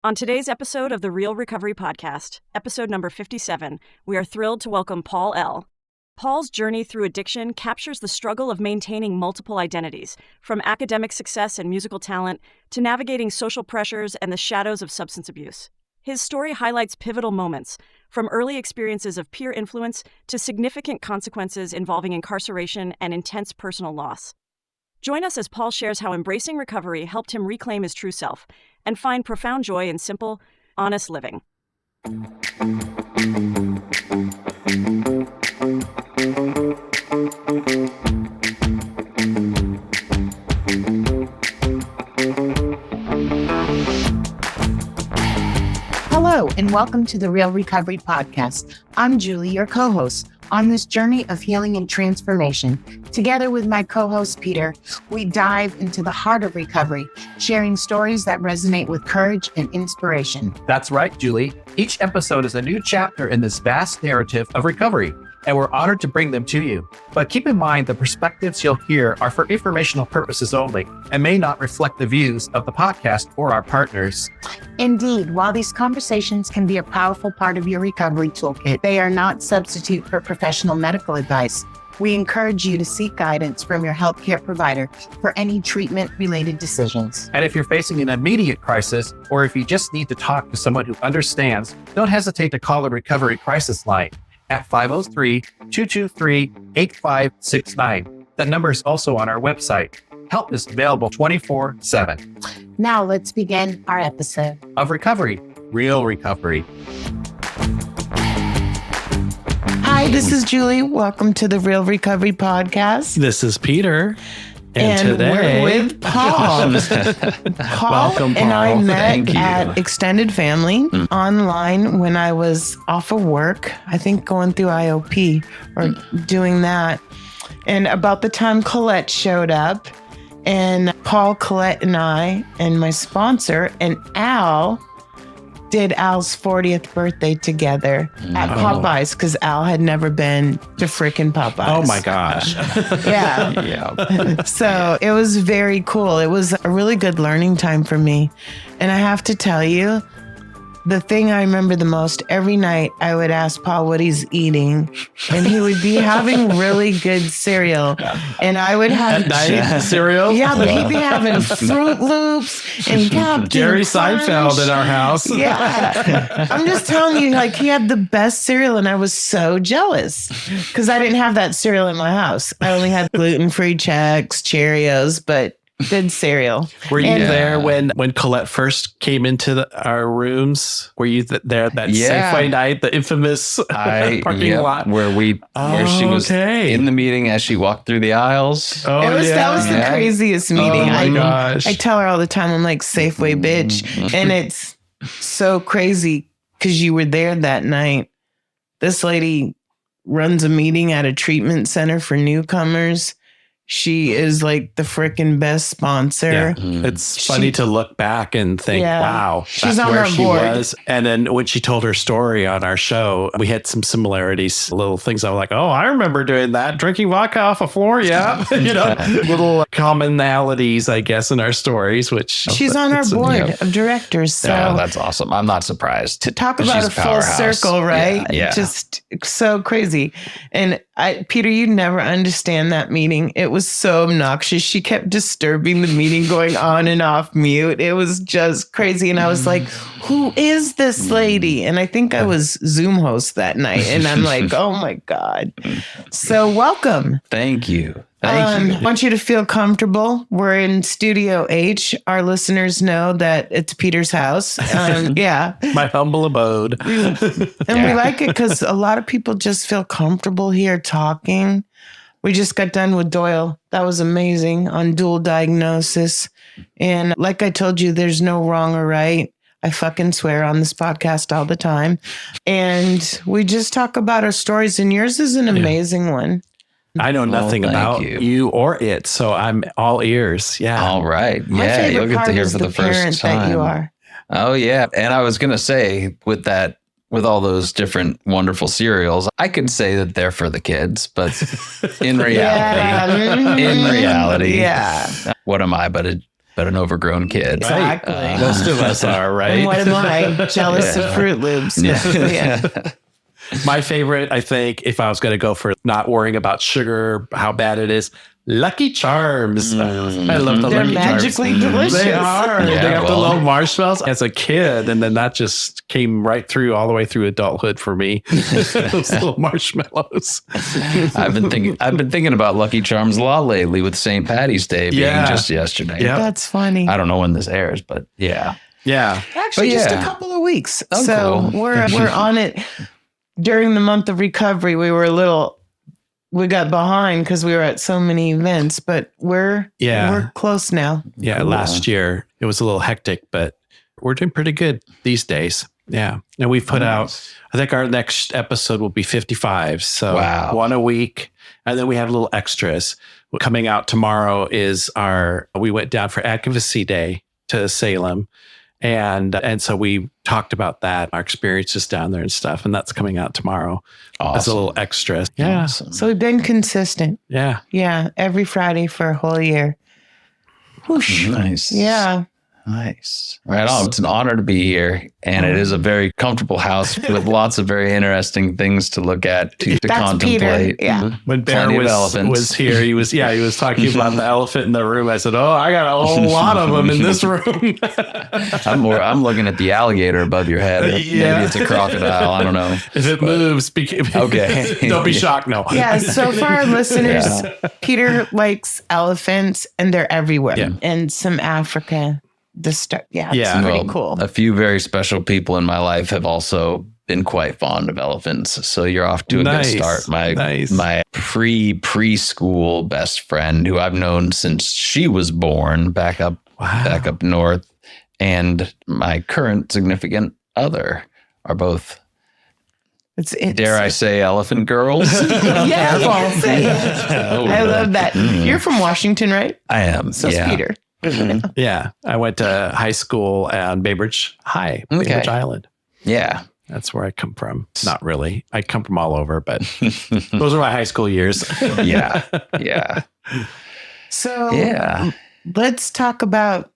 On today's episode of the Real Recovery Podcast, episode number 57, we are thrilled to welcome Paul L. Paul's journey through addiction captures the struggle of maintaining multiple identities, from academic success and musical talent to navigating social pressures and the shadows of substance abuse. His story highlights pivotal moments, from early experiences of peer influence to significant consequences involving incarceration and intense personal loss. Join us as Paul shares how embracing recovery helped him reclaim his true self and find profound joy in simple, honest living. Hello, and welcome to the Real Recovery Podcast. I'm Julie, your co-host. On this journey of healing and transformation, together with my co-host Peter, we dive into the heart of recovery, sharing stories that resonate with courage and inspiration. That's right, Julie. Each episode is a new chapter in this vast narrative of recovery, and we're honored to bring them to you. But keep in mind, the perspectives you'll hear are for informational purposes only and may not reflect the views of the podcast or our partners. Indeed, while these conversations can be a powerful part of your recovery toolkit, they are not substitute for professional medical advice. We encourage you to seek guidance from your healthcare provider for any treatment-related decisions. And if you're facing an immediate crisis, or if you just need to talk to someone who understands, don't hesitate to call the Recovery Crisis Line at 503-223-8569. That number is also on our website. Help is available 24/7. Now let's begin our episode of recovery, real recovery. Hi, this is Julie. Welcome to the Real Recovery Podcast. This is Peter. And we're today with Paul. Paul Welcome, and I Paul. met at Extended Family online when I was off of work, I think going through IOP or doing that. And about the time Colette showed up, and Paul, Colette, and I, and my sponsor, and Al, did Al's 40th birthday together at Popeyes because Al had never been to frickin' Popeyes. Oh my gosh. Yeah. So it was very cool. It was a really good learning time for me. And I have to tell you, the thing I remember the most, every night I would ask Paul what he's eating, and he would be having really good cereal. And I would have cereal? Yeah, but he'd be having Fruit Loops and Captain Jerry Crunch. Seinfeld in our house. Yeah. I'm just telling you, like, he had the best cereal, and I was so jealous because I didn't have that cereal in my house. I only had gluten-free Chex, Cheerios, but good cereal. Were you there when Colette first came into our rooms? Were you there that Safeway night, the infamous parking lot? Where she was in the meeting as she walked through the aisles. That was the craziest meeting. Oh my gosh. I tell her all the time, I'm like, Safeway bitch. And it's so crazy because you were there that night. This lady runs a meeting at a treatment center for newcomers. She is like the freaking best sponsor. Yeah. It's funny to look back and think, wow, she's that's on where our she board. was. And then when she told her story on our show, we had some similarities, little things. I was like, oh, I remember doing that. Drinking vodka off a floor. Yeah. Little commonalities, I guess, in our stories, which she's on our board of directors. So yeah, that's awesome. I'm not surprised. To talk about a full circle, right? Yeah. Just so crazy. And Peter, you never understand that meeting. It was so obnoxious. She kept disturbing the meeting, going on and off mute. It was just crazy. And I was like, who is this lady? And I think I was Zoom host that night. And I'm like, oh my God. So welcome. Thank you. I want you to feel comfortable. We're in Studio H. Our listeners know that it's Peter's house. My humble abode. And we like it because a lot of people just feel comfortable here talking. We just got done with Doyle. That was amazing on dual diagnosis. And like I told you, there's no wrong or right. I fucking swear on this podcast all the time. And we just talk about our stories. And yours is an amazing one. I know nothing about you or it, so I'm all ears. Yeah. All right. My favorite you'll get part to hear is for the first time. That you are. Oh, yeah. And I was going to say with all those different wonderful cereals, I could say that they're for the kids, but in reality, what am I but but an overgrown kid. Exactly. Most of us are, right? And what am I? Jealous of Fruit Loops. Yeah. My favorite, I think, if I was going to go for not worrying about sugar, how bad it is, Lucky Charms. I love the They're Lucky magically Charms. delicious. They are. Yeah, They have the well. little marshmallows as a kid, and then that just came right through all the way through adulthood for me. Those little marshmallows. I've been thinking about Lucky Charms a lot lately with St. Patty's Day being just yesterday. Yeah. That's funny. I don't know when this airs, but yeah. Yeah. Actually, But just a yeah. couple of weeks. Oh, so cool. we're on it. During the month of recovery, we got behind because we were at so many events, but we're close now. Yeah. Cool. Last year, it was a little hectic, but we're doing pretty good these days. Yeah. And we've put out, I think our next episode will be 55. So Wow. one a week. And then we have little extras. Coming out tomorrow is we went down for Advocacy Day to Salem. And so we talked about that, our experiences down there and stuff. And that's coming out tomorrow as a little extra. Yeah. Awesome. So we've been consistent. Yeah. Yeah. Every Friday for a whole year. Whoosh. Nice. Yeah. Nice. Right on. It's an honor to be here. And it is a very comfortable house with lots of very interesting things to look at, to That's contemplate. Peter. Yeah. When Bear Plenty of elephants. was here, he was talking about the elephant in the room. I said, "Oh, I got a whole lot of them in this room." I'm looking at the alligator above your head. Yeah. Maybe it's a crocodile. I don't know. If it moves, Okay. don't be shocked. No. Yeah. So for our listeners, Peter likes elephants and they're everywhere. Yeah. And some Africa. It's Yeah. pretty Well, cool. A few very special people in my life have also been quite fond of elephants. So you're off to a Nice. good start. Nice. My preschool best friend, who I've known since she was born, back up north, and my current significant other are both, It's dare I say, elephant girls. Yeah, I love that. You're from Washington, right? I am. So is Peter. Yeah. I went to high school on Bainbridge High, Bainbridge Island. Yeah. That's where I come from. Not really. I come from all over, but those are my high school years. Yeah. Yeah. So Yeah. let's talk about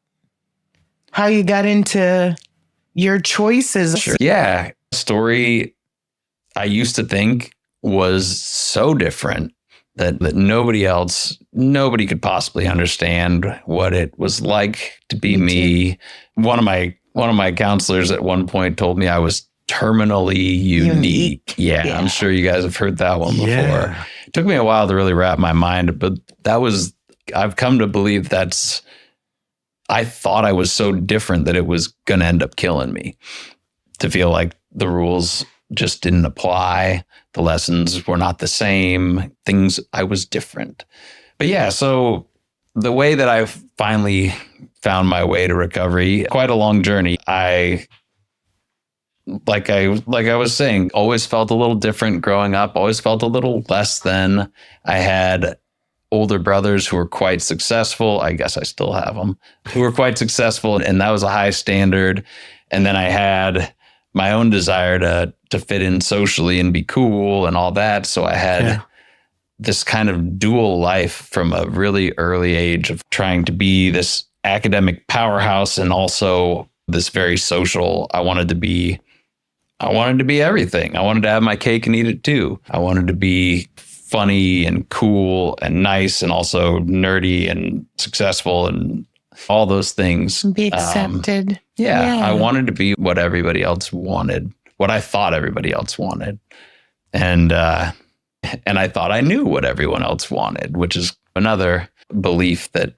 how you got into your choices. Sure. Yeah. Story I used to think was so different that nobody could possibly understand what it was like to be me. One of my counselors at one point told me I was terminally unique. Yeah, I'm sure you guys have heard that one before. Yeah. It took me a while to really wrap my mind, but I've come to believe I thought I was so different that it was going to end up killing me, to feel like the rules just didn't apply. The lessons were not the same. I was different. But yeah, so the way that I finally found my way to recovery, quite a long journey. Like I was saying, always felt a little different growing up, always felt a little less than. I had older brothers who were quite successful. I guess I still have them, who were quite successful. And that was a high standard. And then I had my own desire to fit in socially and be cool and all that. So I had this kind of dual life from a really early age of trying to be this academic powerhouse and also this very social. I wanted to be everything. I wanted to have my cake and eat it too. I wanted to be funny and cool and nice and also nerdy and successful and all those things. Be accepted. I wanted to be what everybody else wanted, what I thought everybody else wanted. And I thought I knew what everyone else wanted, which is another belief that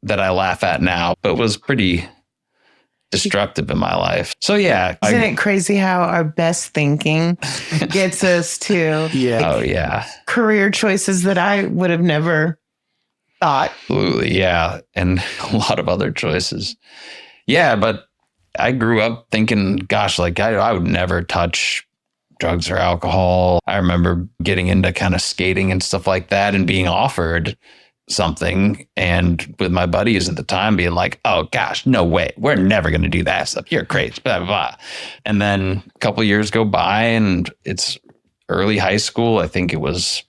I laugh at now, but was pretty destructive in my life. So yeah. Isn't it crazy how our best thinking gets us to career choices that I would have never thought? Absolutely, yeah. And a lot of other choices. Yeah, but I grew up thinking, gosh, like I would never touch drugs or alcohol. I remember getting into kind of skating and stuff like that and being offered something, and with my buddies at the time being like, oh gosh, no way, we're never going to do that stuff, you're crazy, blah, blah, blah. And then a couple of years go by and it's early high school. I think it was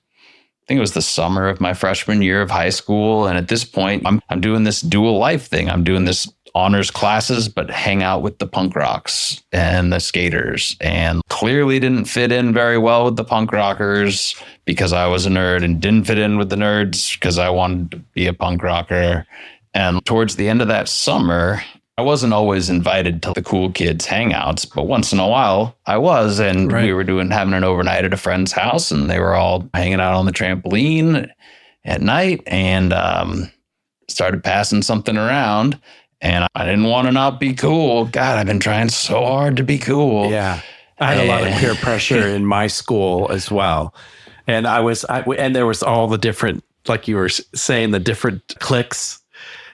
think it was the summer of my freshman year of high school. And at this point, I'm doing this dual life thing. I'm doing this honors classes, but hang out with the punk rocks and the skaters, and clearly didn't fit in very well with the punk rockers because I was a nerd, and didn't fit in with the nerds because I wanted to be a punk rocker. And towards the end of that summer, I wasn't always invited to the cool kids hangouts, but once in a while I was, and we were having an overnight at a friend's house, and they were all hanging out on the trampoline at night, and started passing something around. And I didn't want to not be cool. God, I've been trying so hard to be cool. Yeah. I had a lot of peer pressure in my school as well. And and there was all the different, like you were saying, the different cliques.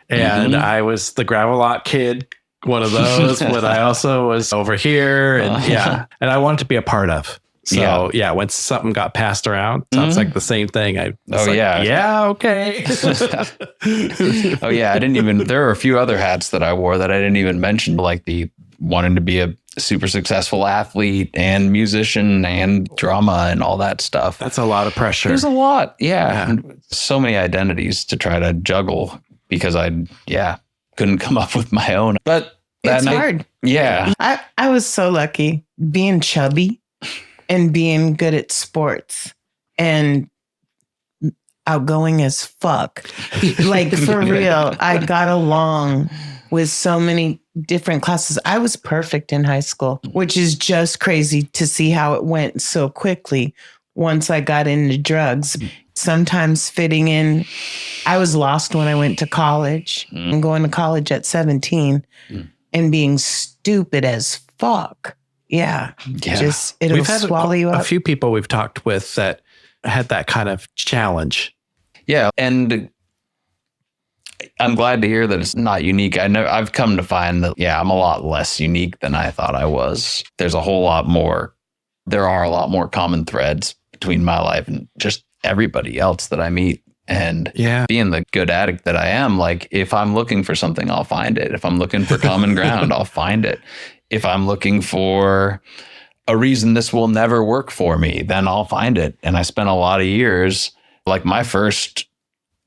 And I was the Gravelot kid, one of those, but I also was over here. And and I wanted to be a part of. So when something got passed around, sounds like the same thing. Okay. Oh yeah, I didn't even. There were a few other hats that I wore that I didn't even mention, like the wanting to be a super successful athlete and musician and drama and all that stuff. That's a lot of pressure. There's a lot, And so many identities to try to juggle because I couldn't come up with my own. But it's hard. Yeah, I was so lucky being chubby and being good at sports and outgoing as fuck. Like, for real, I got along with so many different classes. I was perfect in high school, which is just crazy to see how it went so quickly once I got into drugs. Sometimes fitting in, I was lost when I went to college and going to college at 17 and being stupid as fuck. Yeah. Just it'll swallow you up. A few people we've talked with that had that kind of challenge. Yeah. And I'm glad to hear that it's not unique. I've come to find that, I'm a lot less unique than I thought I was. There's a whole lot more. There are a lot more common threads between my life and just everybody else that I meet. And being the good addict that I am, like, if I'm looking for something, I'll find it. If I'm looking for common ground, I'll find it. If I'm looking for a reason this will never work for me, then I'll find it. And I spent a lot of years, like my first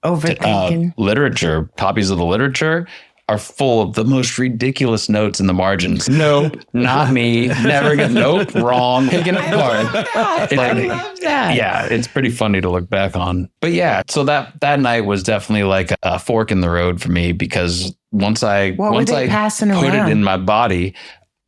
literature, copies of the literature are full of the most ridiculous notes in the margins. Nope, not me. Never get nope, wrong. Taking it apart. I love that. Yeah, it's pretty funny to look back on. But so that night was definitely like a fork in the road for me, because once I put it in my body,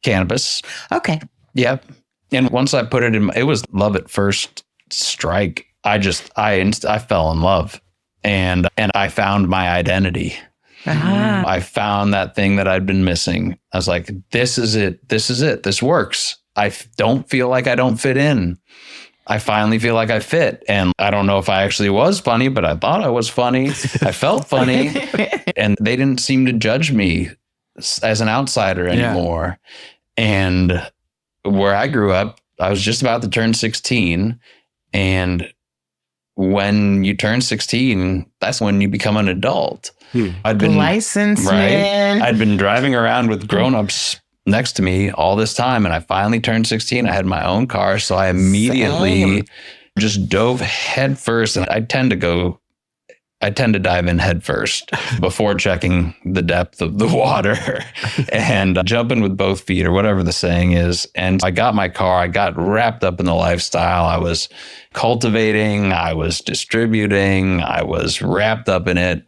cannabis. Okay. Yep. And once I put it in, it was love at first strike. I fell in love, and I found my identity. I found that thing that I'd been missing. I was like, this is it. This is it. This works. I don't feel like I don't fit in. I finally feel like I fit. And I don't know if I actually was funny, but I thought I was funny. I felt funny. And they didn't seem to judge me as an outsider anymore. And where I grew up, I was just about to turn 16. And when you turn 16, that's when you become an adult. I'd been licensed, man. I'd been driving around with grown-ups next to me all this time, and I finally turned 16. I had my own car, so I immediately just dove head first. And I tend to dive in head first before checking the depth of the water and jumping with both feet, or whatever the saying is. And I got my car. I got wrapped up in the lifestyle. I was cultivating. I was distributing. I was wrapped up in it.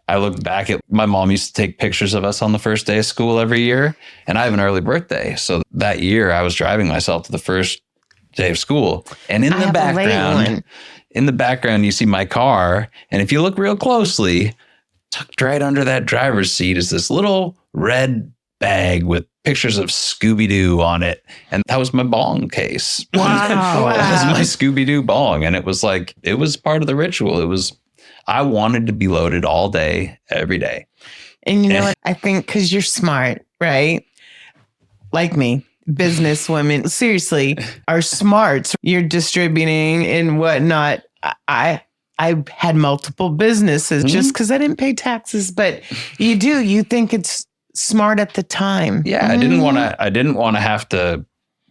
I looked back at my mom used to take pictures of us on the first day of school every year, and I have an early birthday. So that year I was driving myself to the first day of school, and in the background, you see my car. And if you look real closely, tucked right under that driver's seat is this little red bag with pictures of Scooby-Doo on it. And that was my bong case. Wow. That was my Scooby-Doo bong. And it was like, it was part of the ritual. I wanted to be loaded all day, every day. And you know what? I think because you're smart, right? Like me, businesswomen, seriously, are smart. You're distributing and whatnot. I had multiple businesses just because I didn't pay taxes, but you think it's smart at the time. Yeah, I didn't want to have to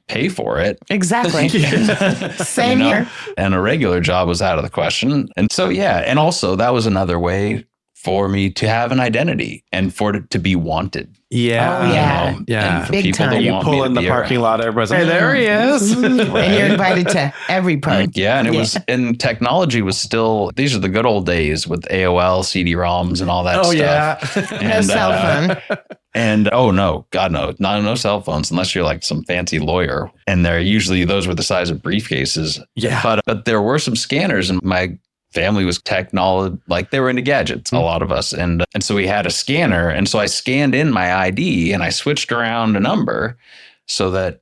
pay for it. Exactly. Same here. And a regular job was out of the question. And so, yeah. And also that was another way for me to have an identity and for it to be wanted. Yeah. Oh, yeah. You know, Yeah. and for Big people to time. You want pull me to in the be parking around. lot, everybody's like, hey, there he is. And you're invited to every party. Yeah, and it was, and technology was still, these are the good old days with AOL, CD-ROMs and all that Oh, stuff. yeah. No cell phone. And oh no, God no, no cell phones unless you're like some fancy lawyer. And they're usually, those were the size of briefcases. Yeah. But there were some scanners, and my family was technology, like they were into gadgets, a lot of us. And so we had a scanner. And so I scanned in my ID and I switched around a number so that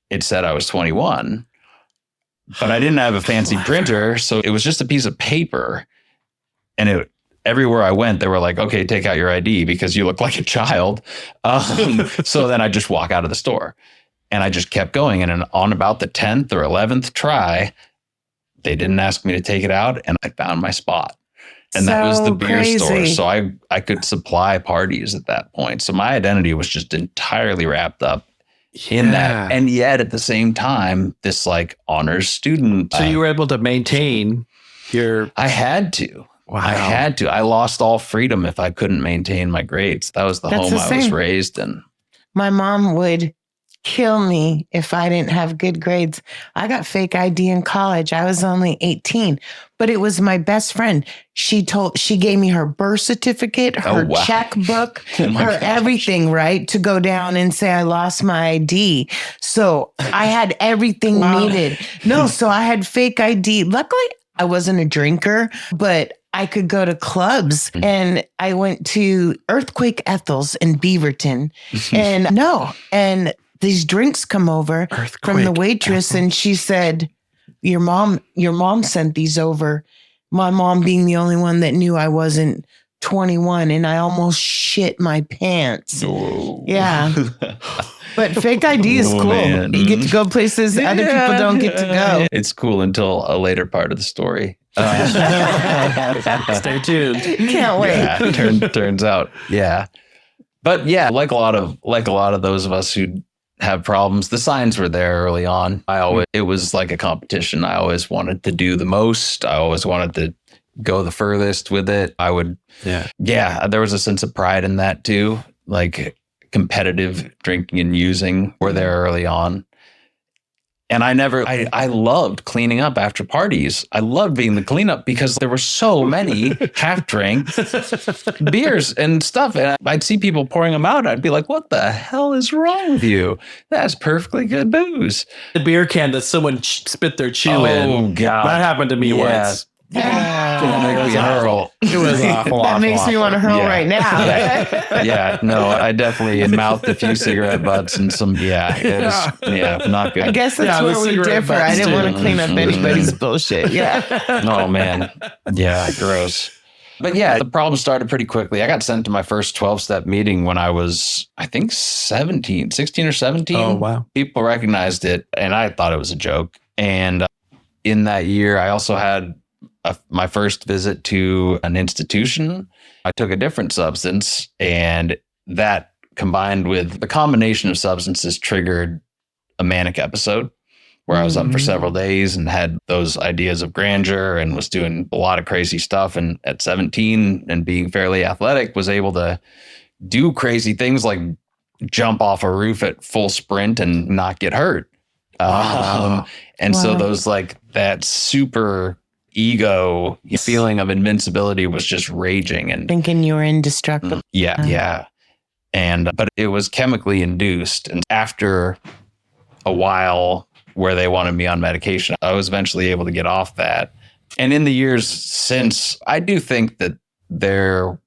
it said I was 21. But I didn't have a fancy printer. So it was just a piece of paper. And everywhere I went, they were like, okay, take out your ID because you look like a child. So then I just walk out of the store, and I just kept going. And on about the 10th or 11th try, they didn't ask me to take it out, and I found my spot. And that was the beer store. So I could supply parties at that point. So my identity was just entirely wrapped up in that. And yet at the same time, this like honors student. So you were able to maintain your... I had to. Wow. I had to. I lost all freedom if I couldn't maintain my grades. That was the home I was raised in. My mom would kill me if I didn't have good grades. I got fake ID in college. I was only 18, but it was my best friend. She gave me her birth certificate, her checkbook, her everything, right? To go down and say I lost my ID. So I had everything needed. No, so I had fake ID. Luckily, I wasn't a drinker, but I could go to clubs, and I went to Earthquake Ethel's in Beaverton, and these drinks come over from the waitress, and she said, your mom sent these over. My mom being the only one that knew I wasn't 21, and I almost shit my pants. Whoa. Yeah. But fake ID is cool. Man. You get to go places other people don't get to go. It's cool until a later part of the story. Stay tuned. Can't wait. Yeah, turns out. Yeah. But yeah, like a lot of those of us who have problems, the signs were there early on. It was like a competition. I always wanted to do the most. I always wanted to go the furthest with it. There was a sense of pride in that too. Like competitive drinking and using were there early on. And I loved cleaning up after parties. I loved being the cleanup because there were so many half-drank beers and stuff. And I'd see people pouring them out. I'd be like, what the hell is wrong with you? That's perfectly good booze. The beer can that someone spit their chew in. Oh, God. That happened to me once. It was awful. That makes me want to hurl right now. Yeah, no, I definitely mouthed a few cigarette butts and some, not good. I guess that's where we differ. I didn't want to clean up anybody's bullshit. Yeah. Oh, man. Yeah, gross. But yeah, the problem started pretty quickly. I got sent to my first 12-step meeting when I was, I think, 16 or 17. Oh, wow. People recognized it, and I thought it was a joke. And in that year, I also had my first visit to an institution. I took a different substance, and that combined with the combination of substances triggered a manic episode where I was up for several days and had those ideas of grandeur and was doing a lot of crazy stuff. And at 17 and being fairly athletic, was able to do crazy things like jump off a roof at full sprint and not get hurt. So those like that super ego feeling of invincibility was just raging and thinking you were indestructible. Yeah. But it was chemically induced. And after a while where they wanted me on medication, I was eventually able to get off that. And in the years since, I do think that there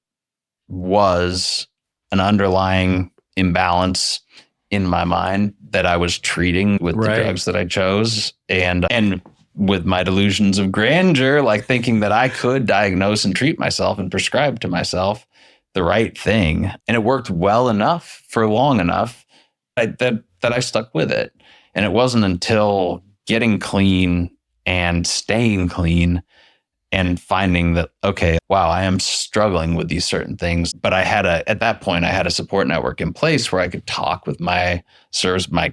was an underlying imbalance in my mind that I was treating with the drugs that I chose. And with my delusions of grandeur, like thinking that I could diagnose and treat myself and prescribe to myself the right thing. And it worked well enough for long enough that I stuck with it. And it wasn't until getting clean and staying clean and finding that, okay, wow, I am struggling with these certain things. But at that point, I had a support network in place where I could talk with my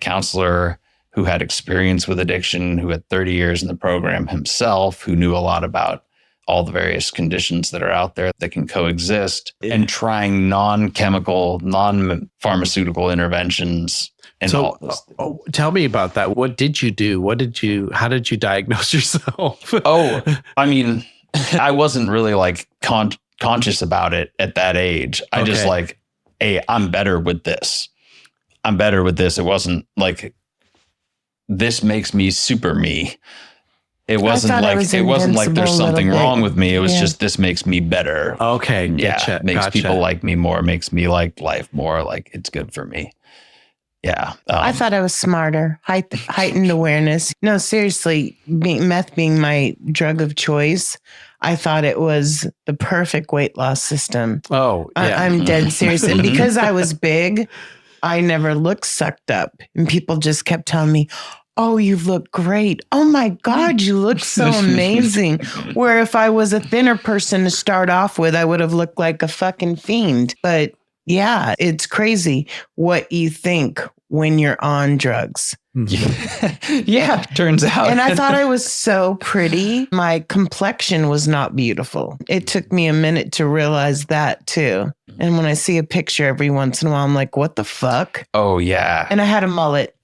counselor, who had experience with addiction, who had 30 years in the program himself, who knew a lot about all the various conditions that are out there that can coexist, and trying non-chemical, non-pharmaceutical interventions. And all those things. Tell me about that. What did you do? How did you diagnose yourself? I mean, I wasn't really like conscious about it at that age. I just like, hey, I'm better with this. It wasn't like, this makes me super me. It wasn't like there's something wrong with me. It was just, this makes me better. Okay. Yeah. Makes people like me more, makes me like life more. Like, it's good for me. Yeah. I thought I was smarter, heightened awareness. No, seriously, meth being my drug of choice, I thought it was the perfect weight loss system. Oh, yeah. I'm dead serious. And because I was big, I never looked sucked up. And people just kept telling me, oh, you look great. Oh my God, you look so amazing. Where if I was a thinner person to start off with, I would have looked like a fucking fiend. But yeah, it's crazy what you think when you're on drugs. Yeah, turns out. And I thought I was so pretty. My complexion was not beautiful. It took me a minute to realize that too. And when I see a picture every once in a while, I'm like, what the fuck? Oh, yeah. And I had a mullet.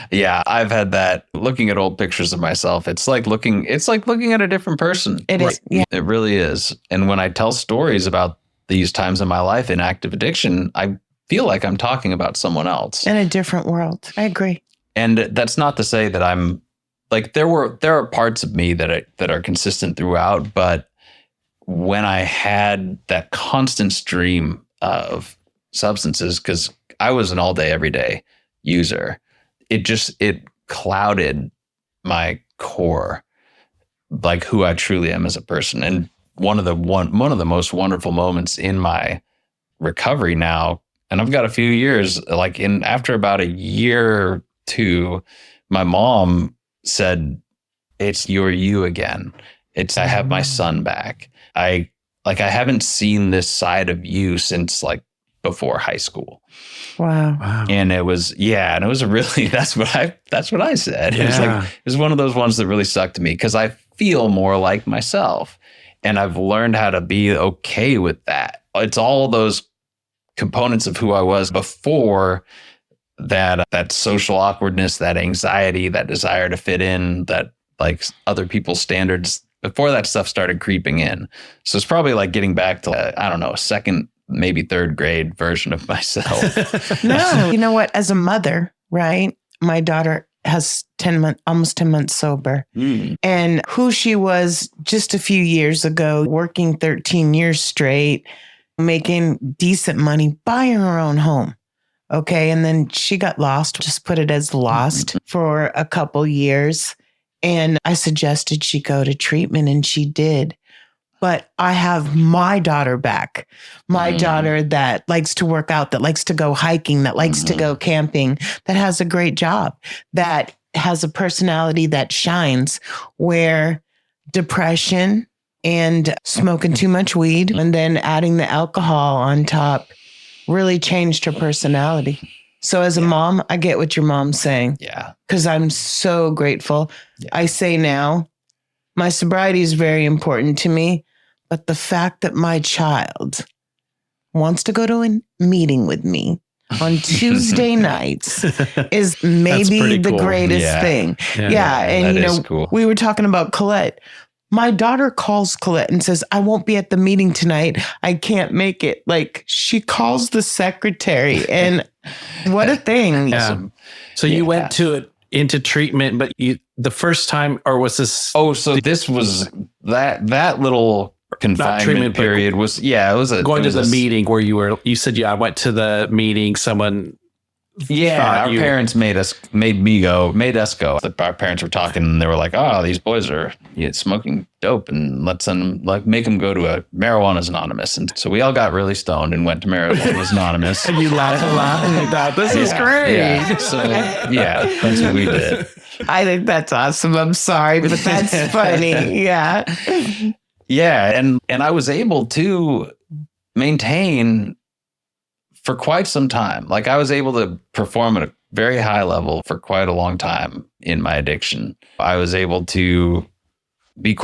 Yeah, I've had that. Looking at old pictures of myself, it's like looking at a different person. It is. Yeah. It really is. And when I tell stories about these times in my life in active addiction, I feel like I'm talking about someone else. In a different world. I agree. And that's not to say that I'm like, there are parts of me that are consistent throughout, but when I had that constant stream of substances, because I was an all day, every day user, it clouded my core, like who I truly am as a person. And one of the most wonderful moments in my recovery now, and I've got a few years, like after about a year or two, my mom said, you're you again. I have my son back. I haven't seen this side of you since like before high school. Wow. And it was really, that's what I said. Yeah. It was one of those ones that really stuck to me because I feel more like myself and I've learned how to be okay with that. It's all those components of who I was before that social awkwardness, that anxiety, that desire to fit in, that like other people's standards, before that stuff started creeping in. So it's probably like getting back to, I don't know, a second, maybe third grade version of myself. No, you know what? As a mother, right? My daughter has almost 10 months sober. And who she was just a few years ago, working 13 years straight, making decent money, buying her own home. Okay. And then she got lost, just put it as lost for a couple years. And I suggested she go to treatment and she did. But I have my daughter back, my daughter that likes to work out, that likes to go hiking, that likes to go camping, that has a great job, that has a personality that shines, where depression and smoking too much weed and then adding the alcohol on top really changed her personality. So as a mom, I get what your mom's saying. Yeah. Because I'm so grateful. Yeah. I say now, my sobriety is very important to me, but the fact that my child wants to go to a meeting with me on Tuesday nights is maybe the greatest thing. Yeah. And, cool. We were talking about Colette. My daughter calls Colette and says, I won't be at the meeting tonight. I can't make it. Like, she calls the secretary, and what a thing. Yeah. So you went into treatment, but the first time, or was this? Oh, so this was that little confinement period was, it was going to the meeting where you said, I went to the meeting. Someone. Yeah, our parents made us go. Our parents were talking and they were like, oh, these boys are smoking dope and let's make them go to a Marijuana's Anonymous. And so we all got really stoned and went to Marijuana's Anonymous. And you laughed a lot and you thought, this is great. Yeah. So that's what we did. I think that's awesome. I'm sorry, but that's funny. Yeah. Yeah. And I was able to maintain for quite some time. Like I was able to perform at very high level for quite a long time in my addiction. I was able to be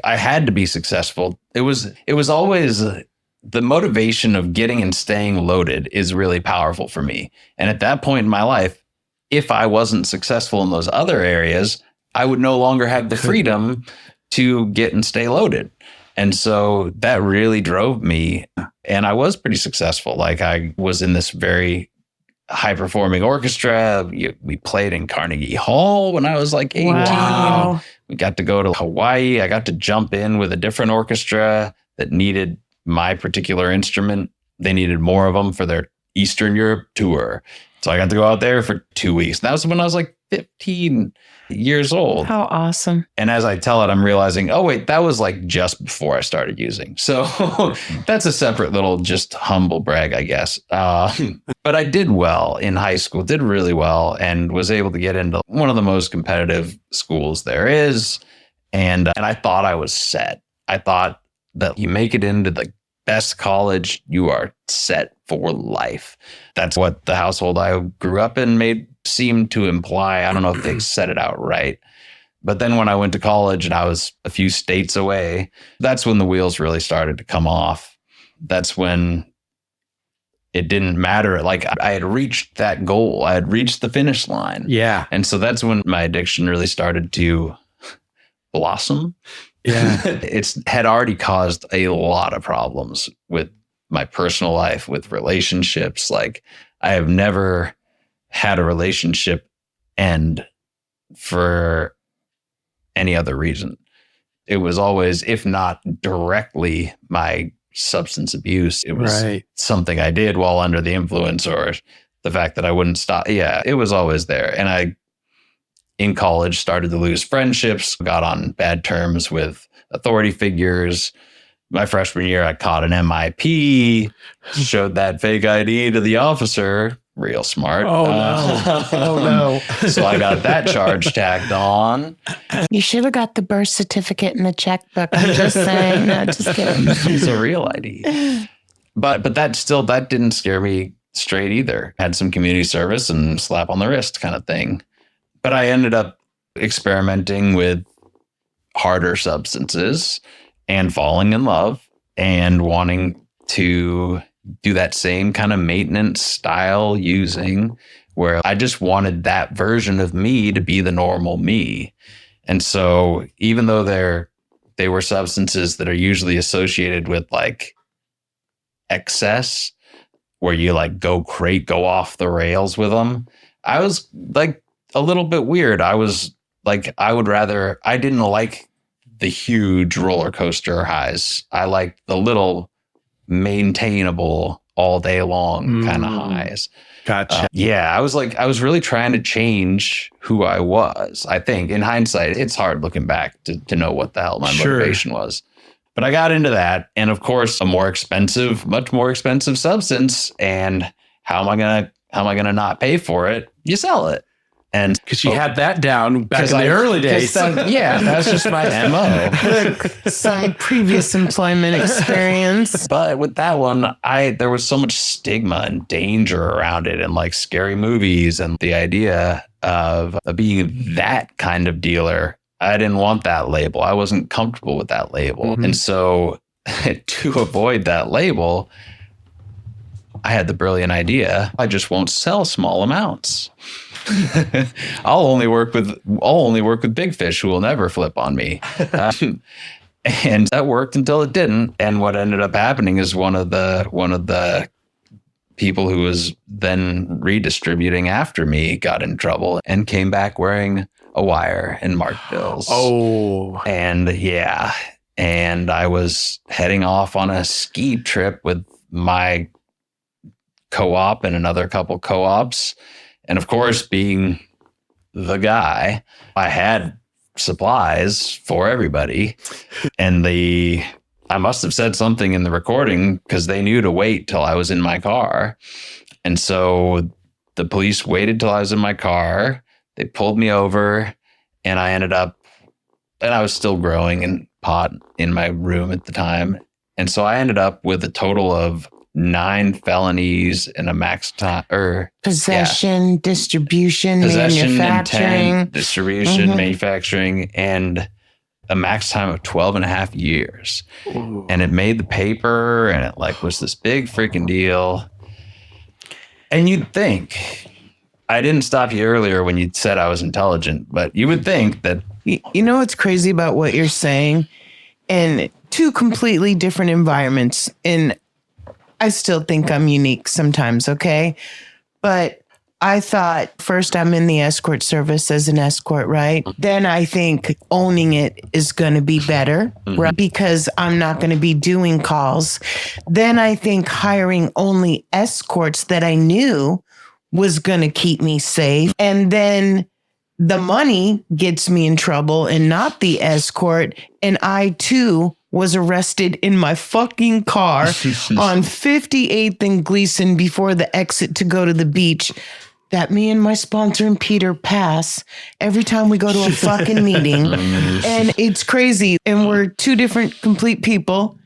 I had to be successful. It was always the motivation of getting and staying loaded is really powerful for me. And at that point in my life, if I wasn't successful in those other areas, I would no longer have the freedom to get and stay loaded. And so that really drove me. And I was pretty successful. Like I was in this very high performing orchestra. We played in Carnegie Hall when I was like 18. Wow. We got to go to Hawaii. I got to jump in with a different orchestra that needed my particular instrument. They needed more of them for their Eastern Europe tour. So I got to go out there for 2 weeks. That was when I was like 15 years old. How awesome. And as I tell it, I'm realizing, oh, wait, that was like just before I started using. So that's a separate little just humble brag, I guess. But I did well in high school, did really well, and was able to get into one of the most competitive schools there is. And I thought I was set. I thought that you make it into the best college, you are set for life. That's what the household I grew up in seemed to imply. I don't know if they said it out right. But then when I went to college and I was a few states away, that's when the wheels really started to come off. That's when it didn't matter. Like I had reached that goal. I had reached the finish line. Yeah. And so that's when my addiction really started to blossom. Yeah. It had already caused a lot of problems with my personal life, with relationships. Like I have never had a relationship end for any other reason. It was always, if not directly my substance abuse, it was something I did while under the influence, or the fact that I wouldn't stop. Yeah, it was always there. And I, in college, started to lose friendships, got on bad terms with authority figures. My freshman year, I caught an MIP, showed that fake ID to the officer. Real smart. Oh, no. Oh, no. So I got that charge tacked on. You should have got the birth certificate and the checkbook. I'm just saying. No, just kidding. It's a real ID. But that didn't scare me straight either. Had some community service and slap on the wrist kind of thing. But I ended up experimenting with harder substances and falling in love and wanting to do that same kind of maintenance style using, where I just wanted that version of me to be the normal me. And so even though they were substances that are usually associated with like excess, where you like go off the rails with them, I was like a little bit weird. I was like, I didn't like the huge roller coaster highs. I liked the little maintainable all day long kind of highs. Gotcha. I was really trying to change who I was. I think in hindsight, it's hard looking back to know what the hell my motivation was. But I got into that. And of course, much more expensive substance. And how am I going to not pay for it? You sell it. And because you had that down back in the early days. That's just my MO. Some previous employment experience. But with that one, there was so much stigma and danger around it, and like scary movies, and the idea of being that kind of dealer. I didn't want that label. I wasn't comfortable with that label. Mm-hmm. And so to avoid that label, I had the brilliant idea. I just won't sell small amounts. I'll only work with big fish who will never flip on me. And that worked until it didn't. And what ended up happening is one of the people who was then redistributing after me got in trouble and came back wearing a wire and marked bills. Oh. And and I was heading off on a ski trip with my co-op and another couple co-ops. And of course, being the guy, I had supplies for everybody. And I must have said something in the recording because they knew to wait till I was in my car. And so the police waited till I was in my car. They pulled me over, and I was still growing in pot in my room at the time. And so I ended up with a total of 9 felonies and a max time or Possession, distribution, possession, manufacturing. intent, distribution, manufacturing, and a max time of 12 and a half years. Ooh. And it made the paper, and it like was this big freaking deal. And you'd think, I didn't stop you earlier when you said I was intelligent, but you would think that. You know what's crazy about what you're saying? In 2 completely different environments. And I still think I'm unique sometimes, okay? But I thought first I'm in the escort service as an escort, right? Then I think owning it is going to be better, right? Because I'm not going to be doing calls. Then I think hiring only escorts that I knew was going to keep me safe. And then the money gets me in trouble and not the escort. And I too was arrested in my fucking car on 58th and Gleason before the exit to go to the beach. That me and my sponsor and Peter pass every time we go to a fucking meeting. And it's crazy. And we're 2 different complete people,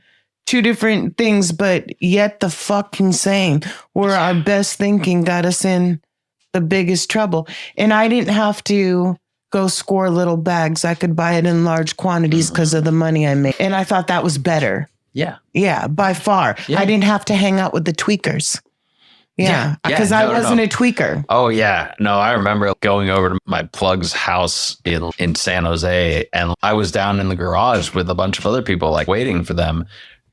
2 different things, but yet the fucking same. Where our best thinking got us in the biggest trouble. And I didn't have to go score little bags. I could buy it in large quantities because of the money I made. And I thought that was better. Yeah. Yeah, by far. Yeah. I didn't have to hang out with the tweakers. Yeah, Yeah, because no, I no, wasn't no. a tweaker. Oh, yeah. No, I remember going over to my plug's house in San Jose, and I was down in the garage with a bunch of other people, like waiting for them.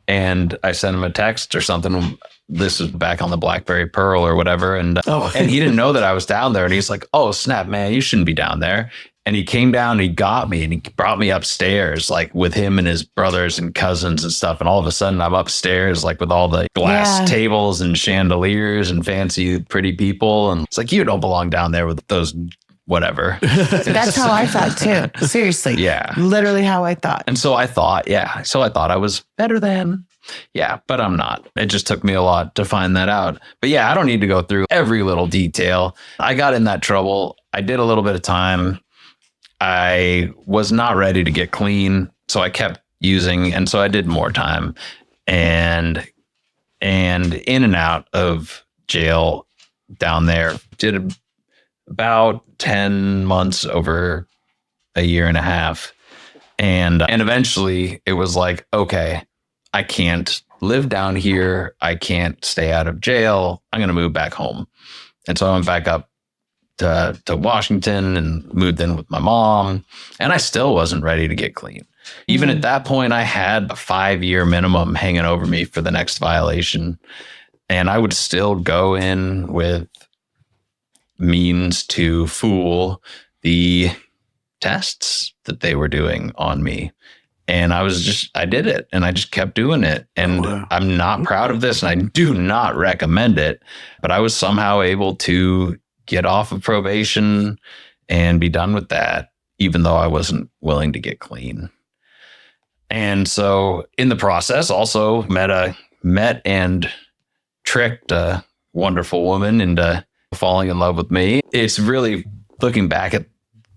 And I sent him a text or something. This was back on the BlackBerry Pearl or whatever. And he didn't know that I was down there. And he's like, oh, snap, man, you shouldn't be down there. And he came down and he got me and he brought me upstairs, like with him and his brothers and cousins and stuff. And all of a sudden I'm upstairs, like with all the glass tables and chandeliers and fancy, pretty people. And it's like, you don't belong down there with those, whatever. That's how I thought too. Seriously. Yeah. Literally how I thought. And so I thought, I was better than. Yeah, but I'm not. It just took me a lot to find that out. But yeah, I don't need to go through every little detail. I got in that trouble. I did a little bit of time. I was not ready to get clean, so I kept using, and so I did more time, and in and out of jail down there. Did about 10 months over a year and a half, and eventually it was like, okay, I can't live down here. I can't stay out of jail. I'm going to move back home, and so I went back up to Washington and moved in with my mom, and I still wasn't ready to get clean. Even at that point, I had a 5-year minimum hanging over me for the next violation, and I would still go in with means to fool the tests that they were doing on me. And I did it, and I just kept doing it. And I'm not proud of this, and I do not recommend it, but I was somehow able to get off of probation and be done with that, even though I wasn't willing to get clean. And so in the process, also met and tricked a wonderful woman into falling in love with me. It's really looking back at,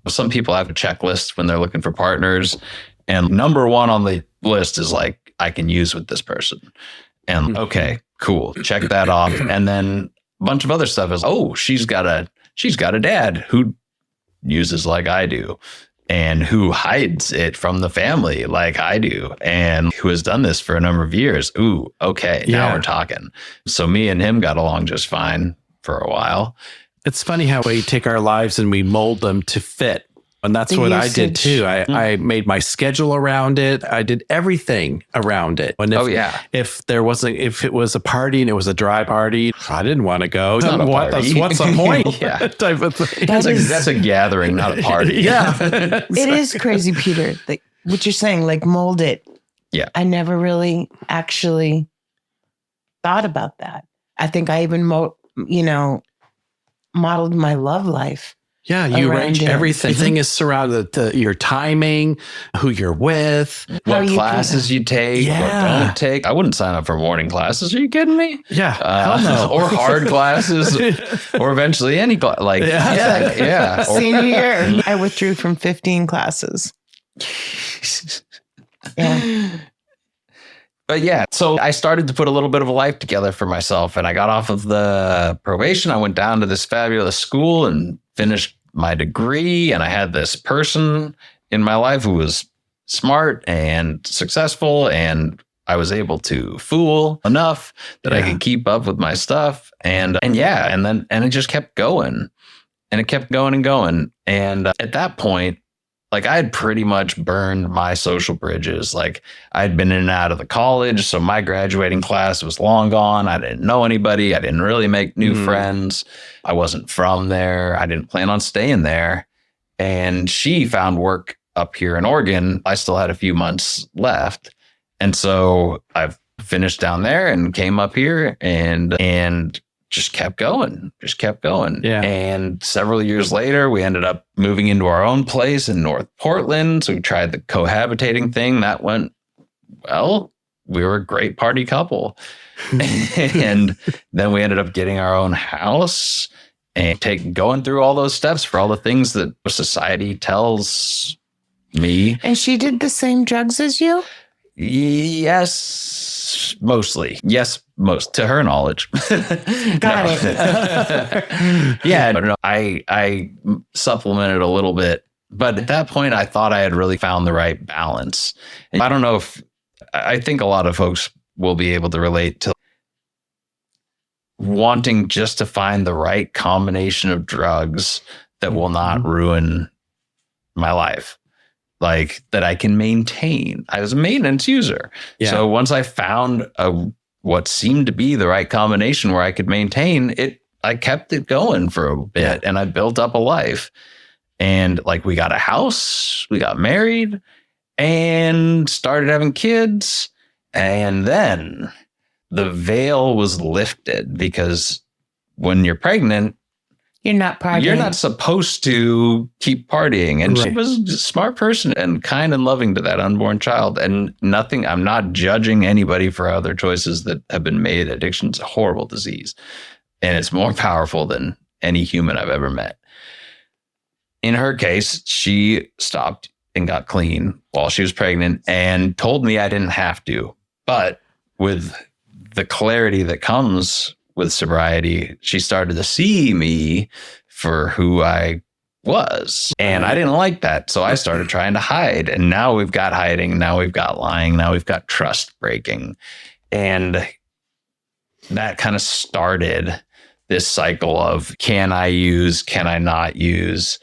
some people have a checklist when they're looking for partners, and number 1 on the list is like, I can use with this person. And okay, cool. Check that off. And then a bunch of other stuff is, oh, she's got a dad who uses like I do, and who hides it from the family like I do, and who has done this for a number of years. Ooh, okay, now we're talking. So me and him got along just fine for a while. It's funny how we take our lives and we mold them to fit. And that's what I did too. I made my schedule around it. I did everything around it. And if it was a party and it was a dry party, I didn't want to go. What's the point? Type of thing. That's a gathering, not a party. It is crazy, Peter. Like what you're saying, like mold it. Yeah. I never really actually thought about that. I think I even modeled my love life. Yeah, you arrange everything. Everything is surrounded to your timing, who you're with, what classes you take, what don't take. I wouldn't sign up for morning classes. Are you kidding me? Yeah, hell no. Or hard classes, or eventually any class. Senior year, I withdrew from 15 classes. But yeah, so I started to put a little bit of a life together for myself, and I got off of the probation. I went down to this fabulous school and finished my degree. And I had this person in my life who was smart and successful, and I was able to fool enough that I could keep up with my stuff. And it just kept going, and it kept going and going. And at that point, like, I had pretty much burned my social bridges. Like, I'd been in and out of the college, so my graduating class was long gone. I didn't know anybody. I didn't really make new friends. I wasn't from there. I didn't plan on staying there. And she found work up here in Oregon. I still had a few months left. And so I finished down there and came up here and just kept going. Yeah. And several years later, we ended up moving into our own place in North Portland. So we tried the cohabitating thing. That went well. We were a great party couple. And then we ended up getting our own house and going through all those steps for all the things that society tells me. And she did the same drugs as you? Yes, mostly. Yes, most to her knowledge. Got it. Yeah, no, I supplemented a little bit, but at that point, I thought I had really found the right balance. And I don't know if I think a lot of folks will be able to relate to wanting just to find the right combination of drugs that will not ruin my life. Like, that I can maintain. I was a maintenance user. Yeah. So once I found what seemed to be the right combination where I could maintain it, I kept it going for a bit, and I built up a life. And like, we got a house, we got married, and started having kids. And then the veil was lifted, because when you're pregnant, you're not partying. You're not supposed to keep partying. And she was a smart person and kind and loving to that unborn child. And I'm not judging anybody for other choices that have been made. Addiction's a horrible disease, and it's more powerful than any human I've ever met. In her case, she stopped and got clean while she was pregnant and told me I didn't have to. But with the clarity that comes with sobriety, she started to see me for who I was. And I didn't like that. So I started trying to hide. And now we've got hiding. Now we've got lying. Now we've got trust breaking. And that kind of started this cycle of, can I use? Can I not use?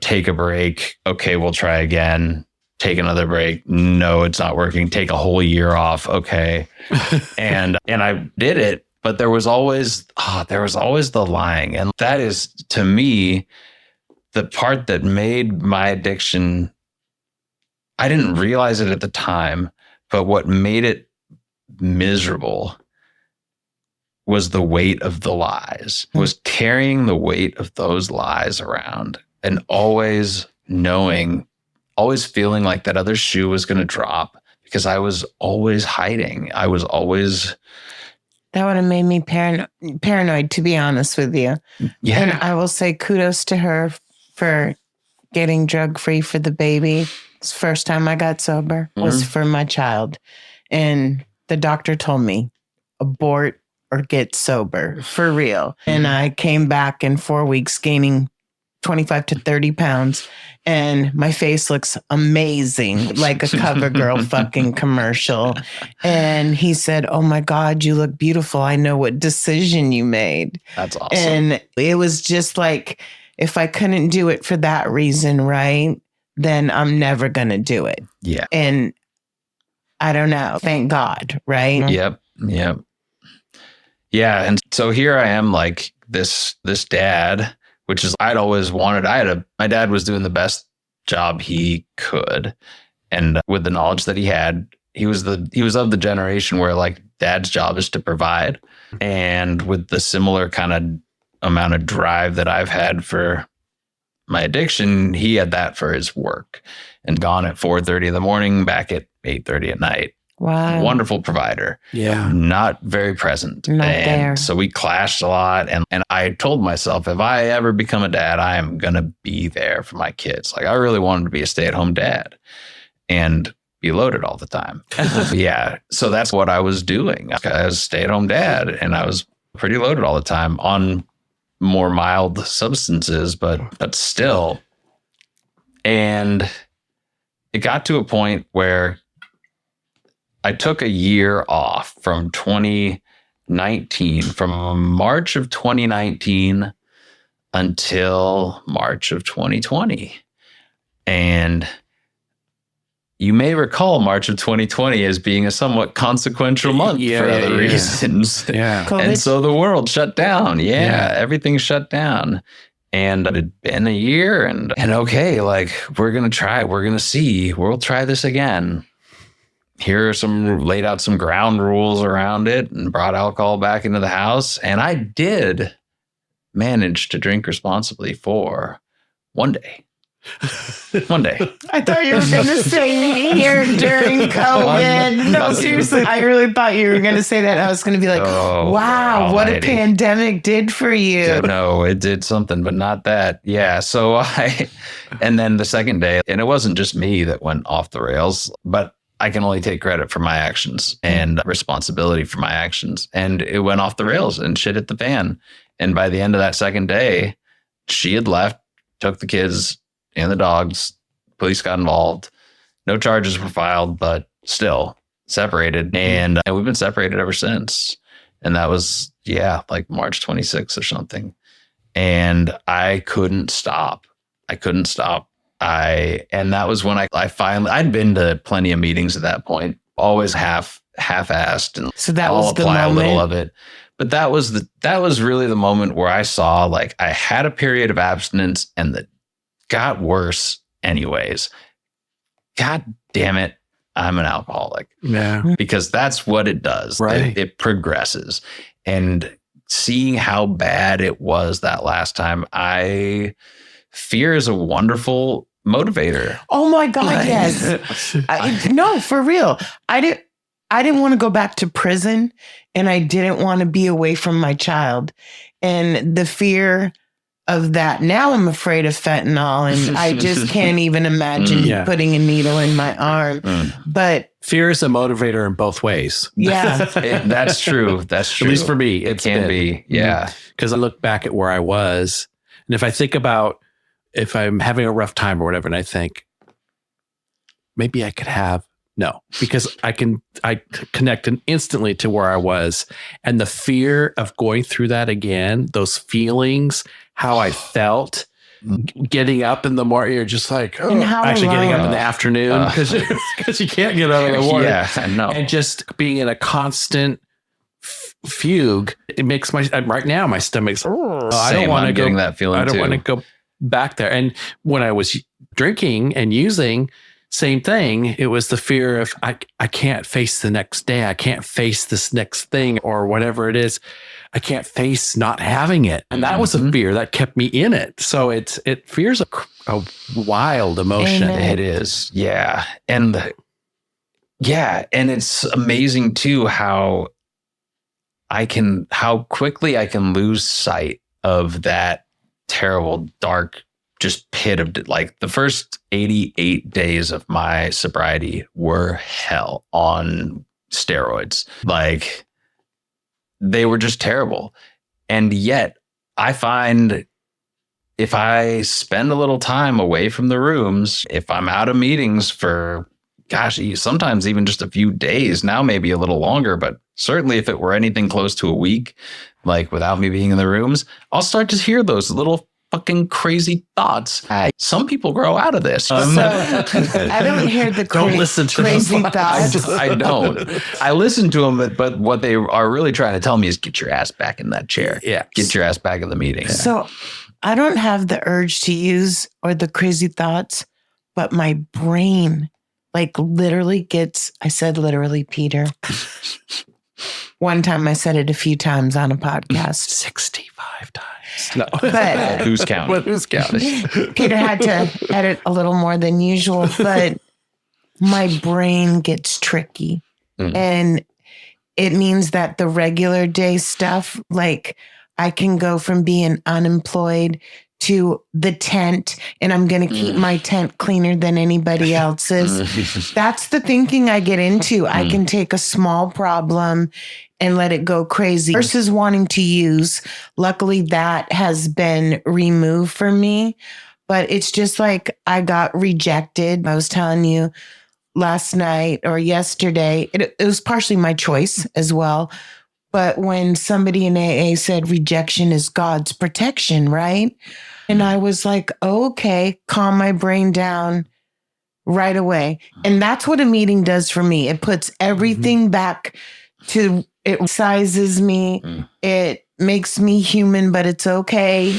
Take a break. Okay, we'll try again. Take another break. No, it's not working. Take a whole year off. Okay. and I did it. But there was always the lying. And that is, to me, the part that made my addiction. I didn't realize it at the time, but what made it miserable was the weight of the lies, was carrying the weight of those lies around, and always feeling like that other shoe was going to drop, because I was always hiding. I was always... That would have made me paranoid, to be honest with you. Yeah. And I will say kudos to her for getting drug-free for the baby. It's the first time I got sober was for my child. And the doctor told me, abort or get sober, for real. And I came back in 4 weeks gaining 25 to 30 pounds. And my face looks amazing, like a CoverGirl fucking commercial. And he said, oh my God, you look beautiful. I know what decision you made. That's awesome. And it was just like, if I couldn't do it for that reason, right, then I'm never going to do it. Yeah. And I don't know. Thank God, right? Yep. Yeah. And so here I am, like this dad, which is, I'd always wanted. My dad was doing the best job he could. And with the knowledge that he had, he was of the generation where, like, dad's job is to provide. And with the similar kind of amount of drive that I've had for my addiction, he had that for his work, and gone at 4:30 in the morning, back at 8:30 at night. Wow. Wonderful provider. Yeah. Not very present. Not there. So we clashed a lot. And I told myself, if I ever become a dad, I am going to be there for my kids. Like, I really wanted to be a stay-at-home dad. And be loaded all the time. Yeah. So that's what I was doing. I was a stay-at-home dad, and I was pretty loaded all the time on more mild substances, but still. And it got to a point where I took a year off from 2019, from March of 2019 until March of 2020. And you may recall March of 2020 as being a somewhat consequential month for other reasons. Yeah. And so the world shut down. Everything shut down. And it had been a year and okay, like we're going to try, we're going to see, we'll try this again. Here are laid out some ground rules around it and brought alcohol back into the house. And I did manage to drink responsibly for one day. One day. I thought you were going to say here during COVID. No, seriously. I really thought you were going to say that. I was going to be like, wow, what a pandemic did for you. No, it did something, but not that. Yeah. So and then the second day, and it wasn't just me that went off the rails, but I can only take credit for my actions and responsibility for my actions. And it went off the rails and shit hit the fan. And by the end of that second day, she had left, took the kids and the dogs. Police got involved. No charges were filed, but still separated. And we've been separated ever since. And that was, like March 26th or something. And I couldn't stop. And that was when I finally, I'd been to plenty of meetings at that point, always half-assed. And so that was the moment. A little of it. But that was really the moment where I saw, like, I had a period of abstinence and that got worse anyways. God damn it. I'm an alcoholic. Yeah. Because that's what it does. Right. It progresses. And seeing how bad it was that last time, fear is a wonderful motivator. Oh my God, yes. No, for real. I didn't want to go back to prison, and I didn't want to be away from my child. And the fear of that, now I'm afraid of fentanyl, and I just can't even imagine putting a needle in my arm. But fear is a motivator in both ways. Yeah. That's true. That's true. At least for me. It can be. Yeah. Because I look back at where I was, and if I think about if I'm having a rough time or whatever, and I think maybe I could have, no, because I connect instantly to where I was, and the fear of going through that again, those feelings, how I felt, getting up in the morning, you're just like, getting up in the afternoon because you can't get out of the water. Yeah, I know. And just being in a constant fugue, it makes right now my stomach's. I don't want to go. That feeling. I don't want to go back there. And when I was drinking and using, same thing. It was the fear of I can't face the next day. I can't face this next thing or whatever it is. I can't face not having it. And that was a fear that kept me in it. So fear's a wild emotion. Amen. It is. Yeah. And it's amazing too how quickly I can lose sight of that terrible, dark, just pit of, like, the first 88 days of my sobriety were hell on steroids. Like, they were just terrible. And yet I find if I spend a little time away from the rooms, if I'm out of meetings for, sometimes even just a few days, now maybe a little longer, but certainly if it were anything close to a week, like without me being in the rooms, I'll start to hear those little fucking crazy thoughts. Some people grow out of this. I don't hear the don't listen to crazy them. thoughts. I don't. I listen to them, but what they are really trying to tell me is get your ass back in that chair. Yeah. Get your ass back in the meeting. So I don't have the urge to use or the crazy thoughts, but my brain literally gets, I said literally, Peter. One time I said it a few times on a podcast. 65 times. No. But who's counting? Who's counting? Peter had to edit a little more than usual, but my brain gets tricky. And it means that the regular day stuff, like I can go from being unemployed to the tent and I'm going to keep my tent cleaner than anybody else's. That's the thinking I get into. I can take a small problem and let it go crazy versus wanting to use. Luckily, that has been removed for me, but it's just like I got rejected. I was telling you last night or yesterday, it was partially my choice as well. But when somebody in AA said rejection is God's protection, right? And I was like, okay, calm my brain down right away. And that's what a meeting does for me. It puts everything back to, it sizes me. It makes me human, but it's okay.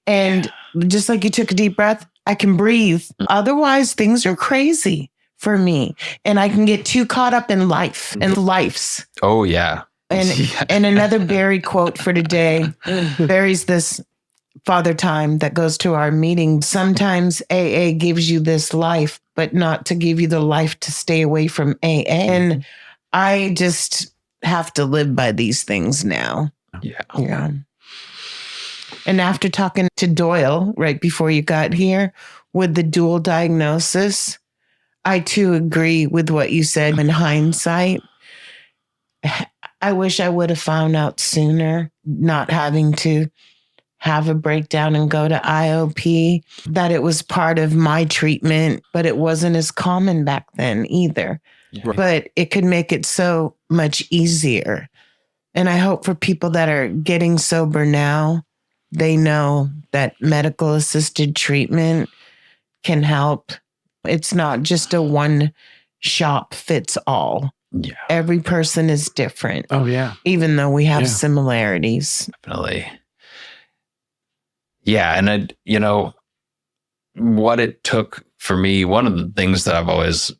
And just like you took a deep breath, I can breathe. Otherwise, things are crazy for me. And I can get too caught up in life and lives. Oh, yeah. And another Barry quote for today. Barry's this Father Time that goes to our meeting. Sometimes AA gives you this life, but not to give you the life to stay away from AA. And I just have to live by these things now. Yeah. And after talking to Doyle right before you got here with the dual diagnosis, I too agree with what you said in hindsight. I wish I would have found out sooner, not having to have a breakdown and go to IOP, that it was part of my treatment, but it wasn't as common back then either. Right. But it could make it so much easier. And I hope for people that are getting sober now, they know that medical assisted treatment can help. It's not just a one shop fits all. Yeah. Every person is different. Oh, yeah. Even though we have similarities. Definitely. Yeah. And, what it took for me, one of the things that I've always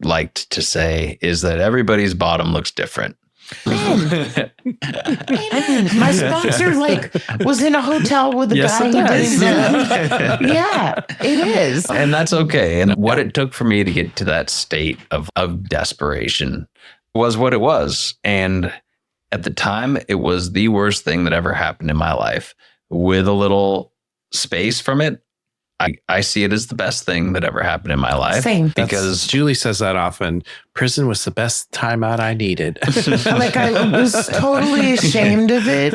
liked to say is that everybody's bottom looks different. My sponsor was in a hotel with a guy who did that. Yeah, it is. And that's okay. And what it took for me to get to that state of desperation was what it was. And at the time, it was the worst thing that ever happened in my life. With a little space from it, I see it as the best thing that ever happened in my life. Same. Because Julie says that often. Prison was the best timeout I needed. I was totally ashamed of it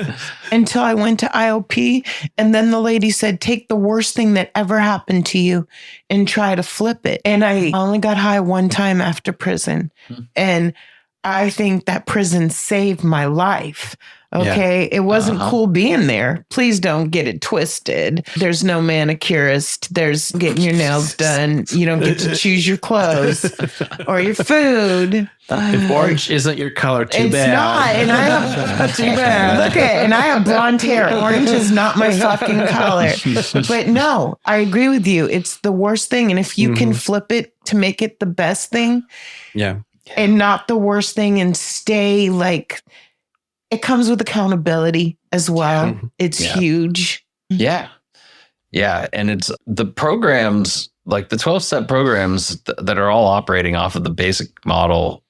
until I went to IOP. And then the lady said, take the worst thing that ever happened to you and try to flip it. And I only got high one time after prison. And I think that prison saved my life. Okay. It wasn't cool being there. Please don't get it twisted. There's no manicurist. There's getting your nails done. You don't get to choose your clothes or your food. If orange isn't your color, too it's bad. It's not. And I have too bad. Okay. And I have blonde hair. Orange is not my fucking color. But no, I agree with you. It's the worst thing. And if you can flip it to make it the best thing. Yeah. And not the worst thing and stay it comes with accountability as well. It's huge. Yeah. Yeah. And it's the programs, like the 12-step programs that are all operating off of the basic model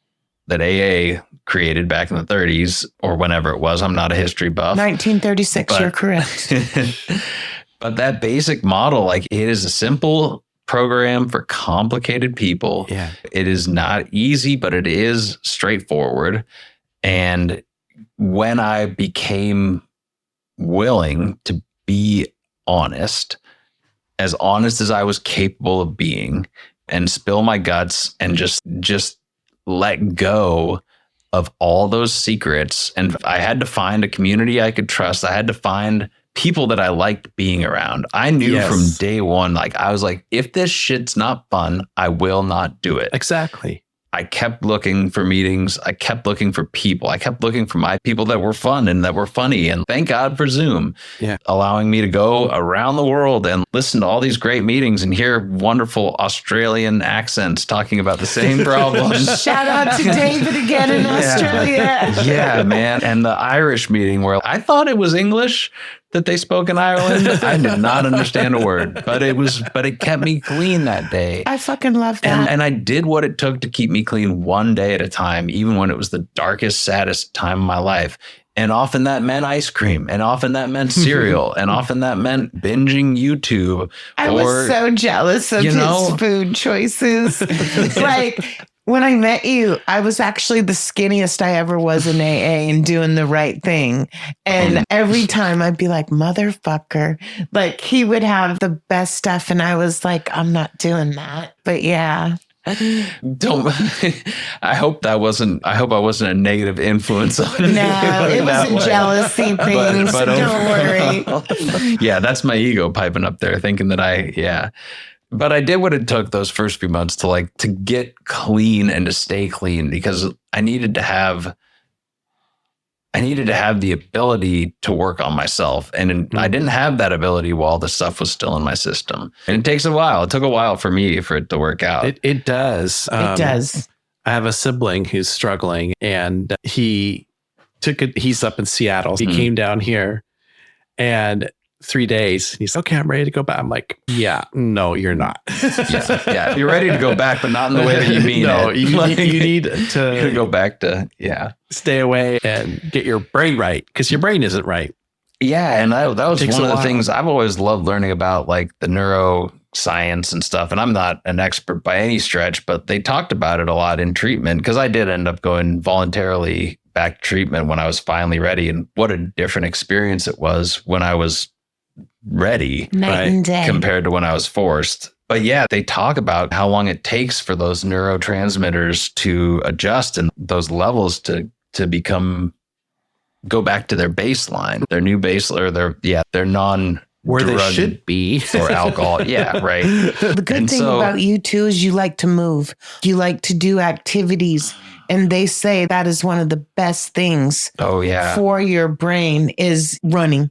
that AA created back in the 30s or whenever it was. I'm not a history buff. 1936, you're correct. But that basic model, it is a simple program for complicated people. Yeah. It is not easy, but it is straightforward. And when I became willing to be honest as I was capable of being, and spill my guts and just let go of all those secrets. And I had to find a community I could trust. I had to find people that I liked being around. I knew from day one, I was like, if this shit's not fun, I will not do it. Exactly. I kept looking for meetings. I kept looking for people. I kept looking for my people that were fun and that were funny. And thank God for Zoom, allowing me to go around the world and listen to all these great meetings and hear wonderful Australian accents talking about the same problems. Shout out to David again in Australia. Yeah, man. And the Irish meeting where I thought it was English that they spoke in Ireland. I did not understand a word, but it kept me clean that day. I fucking love that. And I did what it took to keep me clean one day at a time, even when it was the darkest, saddest time of my life. And often that meant ice cream. And often that meant cereal. And often that meant binging YouTube. I was so jealous of his food choices. Like, when I met you, I was actually the skinniest I ever was in AA and doing the right thing. And every time I'd be like, motherfucker. Like, he would have the best stuff. And I was like, I'm not doing that. But yeah. Don't. I hope I wasn't a negative influence on you. No, it was a jealousy thing. But don't worry. Yeah, that's my ego piping up there, thinking that But I did what it took those first few months to get clean and to stay clean, because I needed to have the ability to work on myself. And I didn't have that ability while the stuff was still in my system. And it takes a while. It took a while for me for it to work out. It does. It does. I have a sibling who's struggling, and he's up in Seattle. He came down here, and 3 days. He's okay, I'm ready to go back. I'm like, yeah, no, you're not. Yeah. You're ready to go back, but not in the way that you mean no, it. You need to go back to, stay away and get your brain right, because your brain isn't right. Yeah. And that was one of the things I've always loved learning about, like the neuroscience and stuff. And I'm not an expert by any stretch, but they talked about it a lot in treatment, because I did end up going voluntarily back to treatment when I was finally ready. And what a different experience it was when I was ready, night and day, compared to when I was forced. But yeah, they talk about how long it takes for those neurotransmitters to adjust and those levels to go back to their baseline, their new baseline, or their non where they should be or alcohol. Yeah, right. The good thing about you too is you like to move. You like to do activities. And they say that is one of the best things for your brain is running.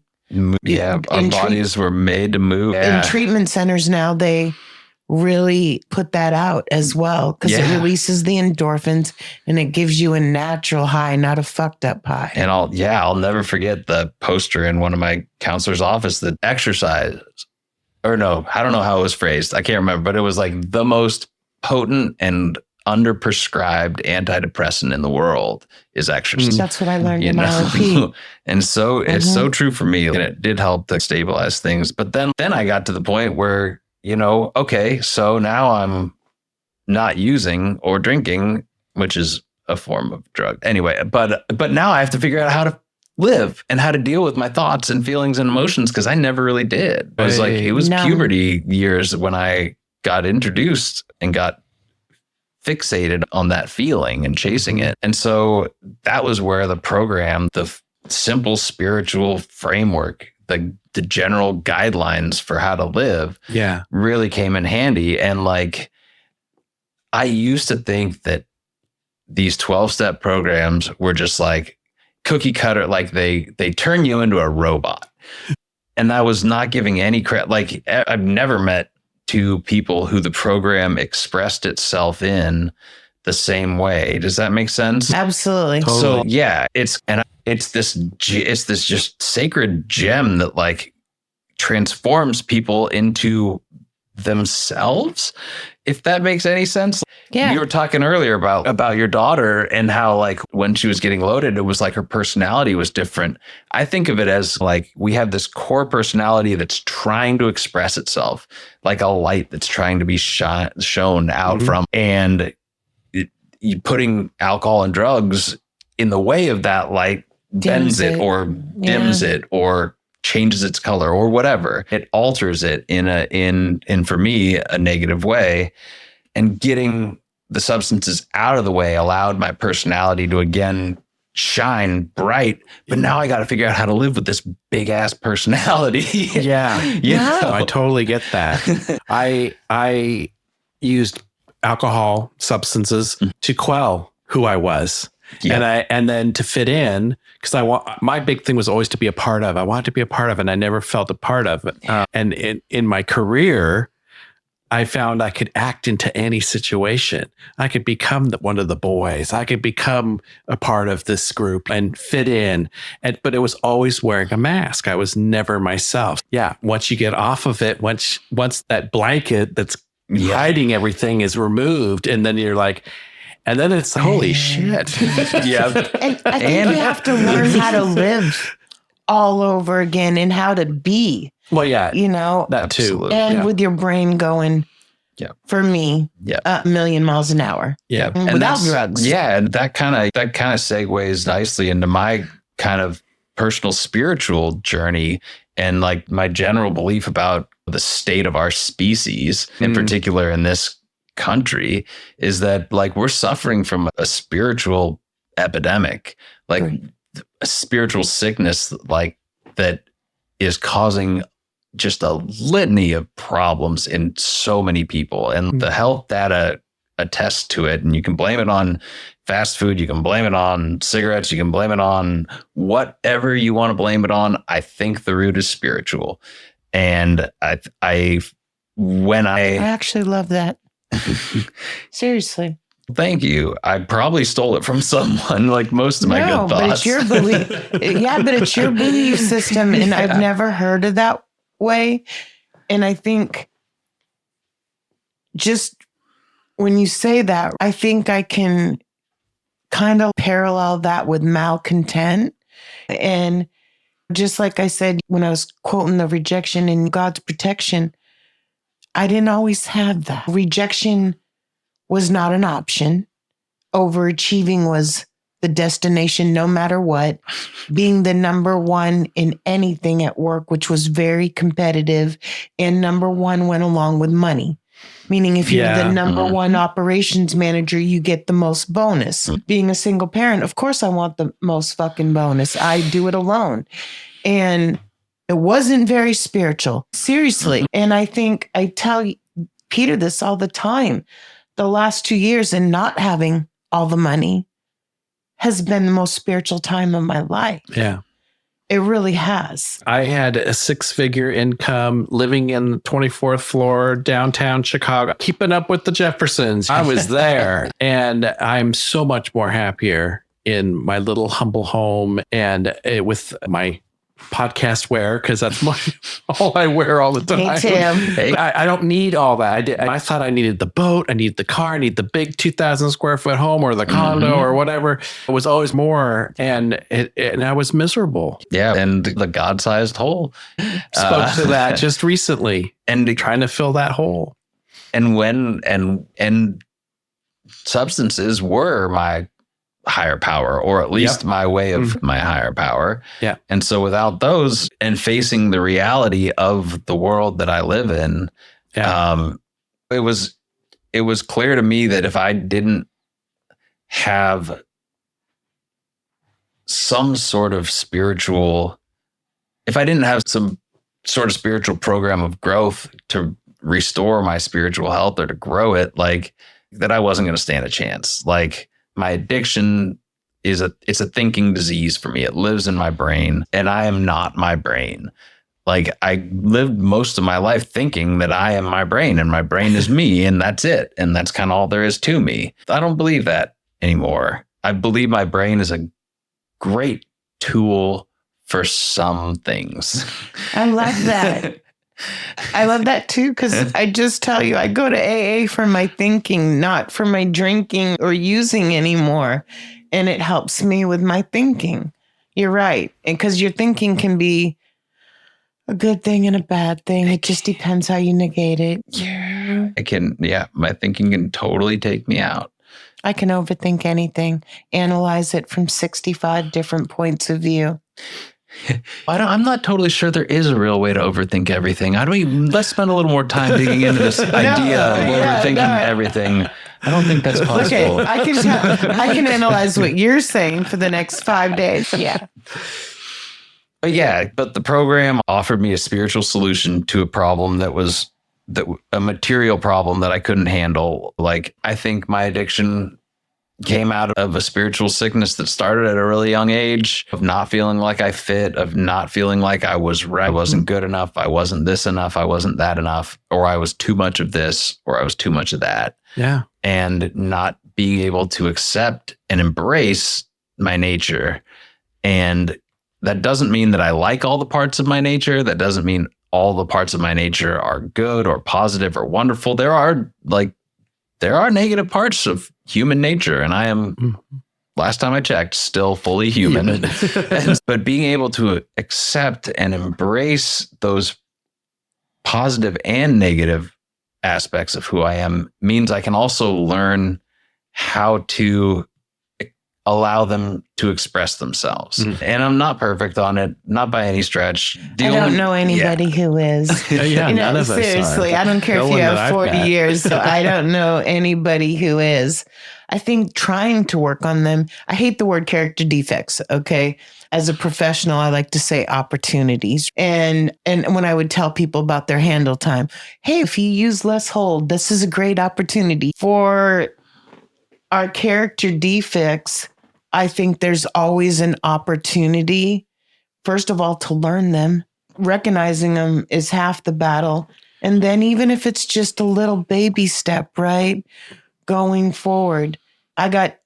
Yeah, our bodies were made to move. Yeah. In treatment centers now, they really put that out as well, because it releases the endorphins and it gives you a natural high, not a fucked up high. And I'll never forget the poster in one of my counselor's office that exercise, or no, I don't know how it was phrased. I can't remember, but it was like the most potent and underprescribed antidepressant in the world is exercise. That's what I learned in RRP. And so it's so true for me, and it did help to stabilize things. But then I got to the point where, okay, so now I'm not using or drinking, which is a form of drug anyway. But now I have to figure out how to live and how to deal with my thoughts and feelings and emotions, because I never really did. It was puberty years when I got introduced and got fixated on that feeling and chasing it. And so that was where the program, the simple spiritual framework, the general guidelines for how to live really came in handy. And like, I used to think that these 12-step programs were just like cookie cutter, like they turn you into a robot. And I was not giving any credit. Like, I've never met two people who the program expressed itself in the same way. Does that make sense? Absolutely. So yeah, it's this just sacred gem that like transforms people into themselves, if that makes any sense. Yeah. You were talking earlier about your daughter and how like when she was getting loaded, it was like her personality was different. I think of it as like we have this core personality that's trying to express itself, like a light that's trying to be shown out from, and you putting alcohol and drugs in the way of that light bends it or dims it or changes its color or whatever. It alters it in for me a negative way. And getting the substances out of the way allowed my personality to again shine bright. But now I got to figure out how to live with this big ass personality. I totally get that. I used alcohol, substances to quell who I was. Yeah. And then to fit in, because my big thing was always to be a part of. I wanted to be a part of it, and I never felt a part of it. And in my career, I found I could act into any situation. I could become one of the boys. I could become a part of this group and fit in. But it was always wearing a mask. I was never myself. Yeah. Once you get off of it, once that blanket that's hiding everything is removed, and then you're like, And then it's holy shit. Yeah. And I think you have to learn how to live all over again and how to be, Well, yeah, you know, that too. Absolutely. and with your brain going, for me, a million miles an hour. Yeah. And Without that's- drugs. Yeah, and that kind of segues nicely into my kind of personal spiritual journey and like my general belief about the state of our species, in particular in this country, is that like we're suffering from a spiritual epidemic, like a spiritual sickness, like that is causing just a litany of problems in so many people. And the health data attests to it. And you can blame it on fast food. You can blame it on cigarettes. You can blame it on whatever you want to blame it on. I think the root is spiritual. And I actually love that. Seriously. Thank you. I probably stole it from someone, like most of my good thoughts. But it's your belief. Yeah, but it's your belief system. And I've never heard of that way. And I think just when you say that, I think I can kind of parallel that with malcontent. And just like I said, when I was quoting the rejection and God's protection, I didn't always have that. Rejection was not an option. Overachieving was the destination no matter what. Being the number one in anything at work, which was very competitive, and number one went along with money. Meaning if you're the number one operations manager, you get the most bonus. Being a single parent, of course I want the most fucking bonus. I do it alone. And it wasn't very spiritual, seriously. And I think I tell Peter this all the time. The last 2 years and not having all the money has been the most spiritual time of my life. Yeah. It really has. I had a 6-figure income living in the 24th floor downtown Chicago, keeping up with the Jeffersons. I was there and I'm so much more happier in my little humble home and with my podcast wear, because that's all I wear all the time. Me too. Hey, I don't need all that. I thought I needed the boat, I need the car, I need the big 2,000 square foot home or the condo or whatever. It was always more, and I was miserable. yeah, and the God-sized hole. Spoke to that just recently, and trying to fill that hole. And when and substances were my higher power, or at least my way of my higher power. Yeah. And so without those and facing the reality of the world that I live in, it was clear to me that if I didn't have some sort of spiritual, if I didn't have some sort of spiritual program of growth to restore my spiritual health or to grow it, like that I wasn't going to stand a chance. Like, my addiction it's a thinking disease for me. It lives in my brain, and I am not my brain. Like, I lived most of my life thinking that I am my brain and my brain is me and that's it. And that's kind of all there is to me. I don't believe that anymore. I believe my brain is a great tool for some things. I love that. I love that too, because I just tell you, I go to AA for my thinking, not for my drinking or using anymore. And it helps me with my thinking. You're right. And because your thinking can be a good thing and a bad thing. It just depends how you negate it. Yeah. My thinking can totally take me out. I can overthink anything, analyze it from 65 different points of view. I'm not totally sure there is a real way to overthink everything. Let's spend a little more time digging into this idea of overthinking everything. I don't think that's possible. Okay, I can analyze what you're saying for the next 5 days. Yeah. But the program offered me a spiritual solution to a problem that was a material problem that I couldn't handle. Like, I think my addiction came out of a spiritual sickness that started at a really young age, of not feeling like I fit, of not feeling like I wasn't good enough, I wasn't this enough, I wasn't that enough, or I was too much of this, or I was too much of that. Yeah. And not being able to accept and embrace my nature. And that doesn't mean that I like all the parts of my nature. That doesn't mean all the parts of my nature are good or positive or wonderful. There are like there are negative parts of human nature, and I am, last time I checked, still fully human. But being able to accept and embrace those positive and negative aspects of who I am means I can also learn how to allow them to express themselves. And I'm not perfect on it, not by any stretch. I don't know anybody who is. None of us seriously, are. I don't care No if one you that have I've 40 met. years, so I don't know anybody who is. I think trying to work on them, I hate the word character defects, okay? As a professional, I like to say opportunities. And when I would tell people about their handle time, hey, if you use less hold, this is a great opportunity. For our character defects, I think there's always an opportunity, first of all, to learn them. Recognizing them is half the battle. And then even if it's just a little baby step, right? Going forward. I got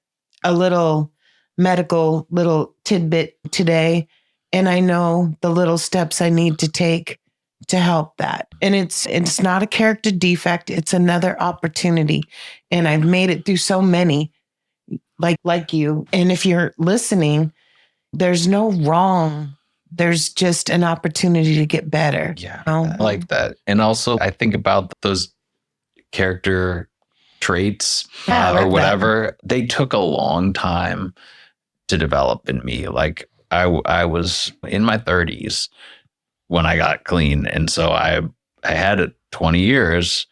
a little medical little tidbit today, and I know the little steps I need to take to help that. And it's not a character defect, it's another opportunity. And I've made it through so many like you. And if you're listening, there's no wrong. There's just an opportunity to get better. Yeah, you know? I like that. And also, I think about those character traits Yeah, I like or that. whatever. They took a long time to develop in me. Like I was in my 30s when I got clean. And so I had 20 years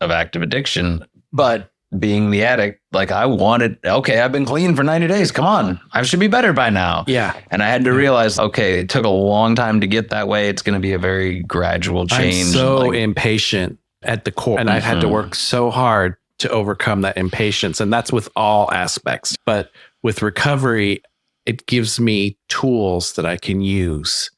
of active addiction, but being the addict, like I wanted, okay, I've been clean for 90 days. Come on, I should be better by now. Yeah. And I had to realize, okay, it took a long time to get that way. It's going to be a very gradual change. I'm so like, impatient at the core, and I've had to work so hard to overcome that impatience. And that's with all aspects. But with recovery, it gives me tools that I can use.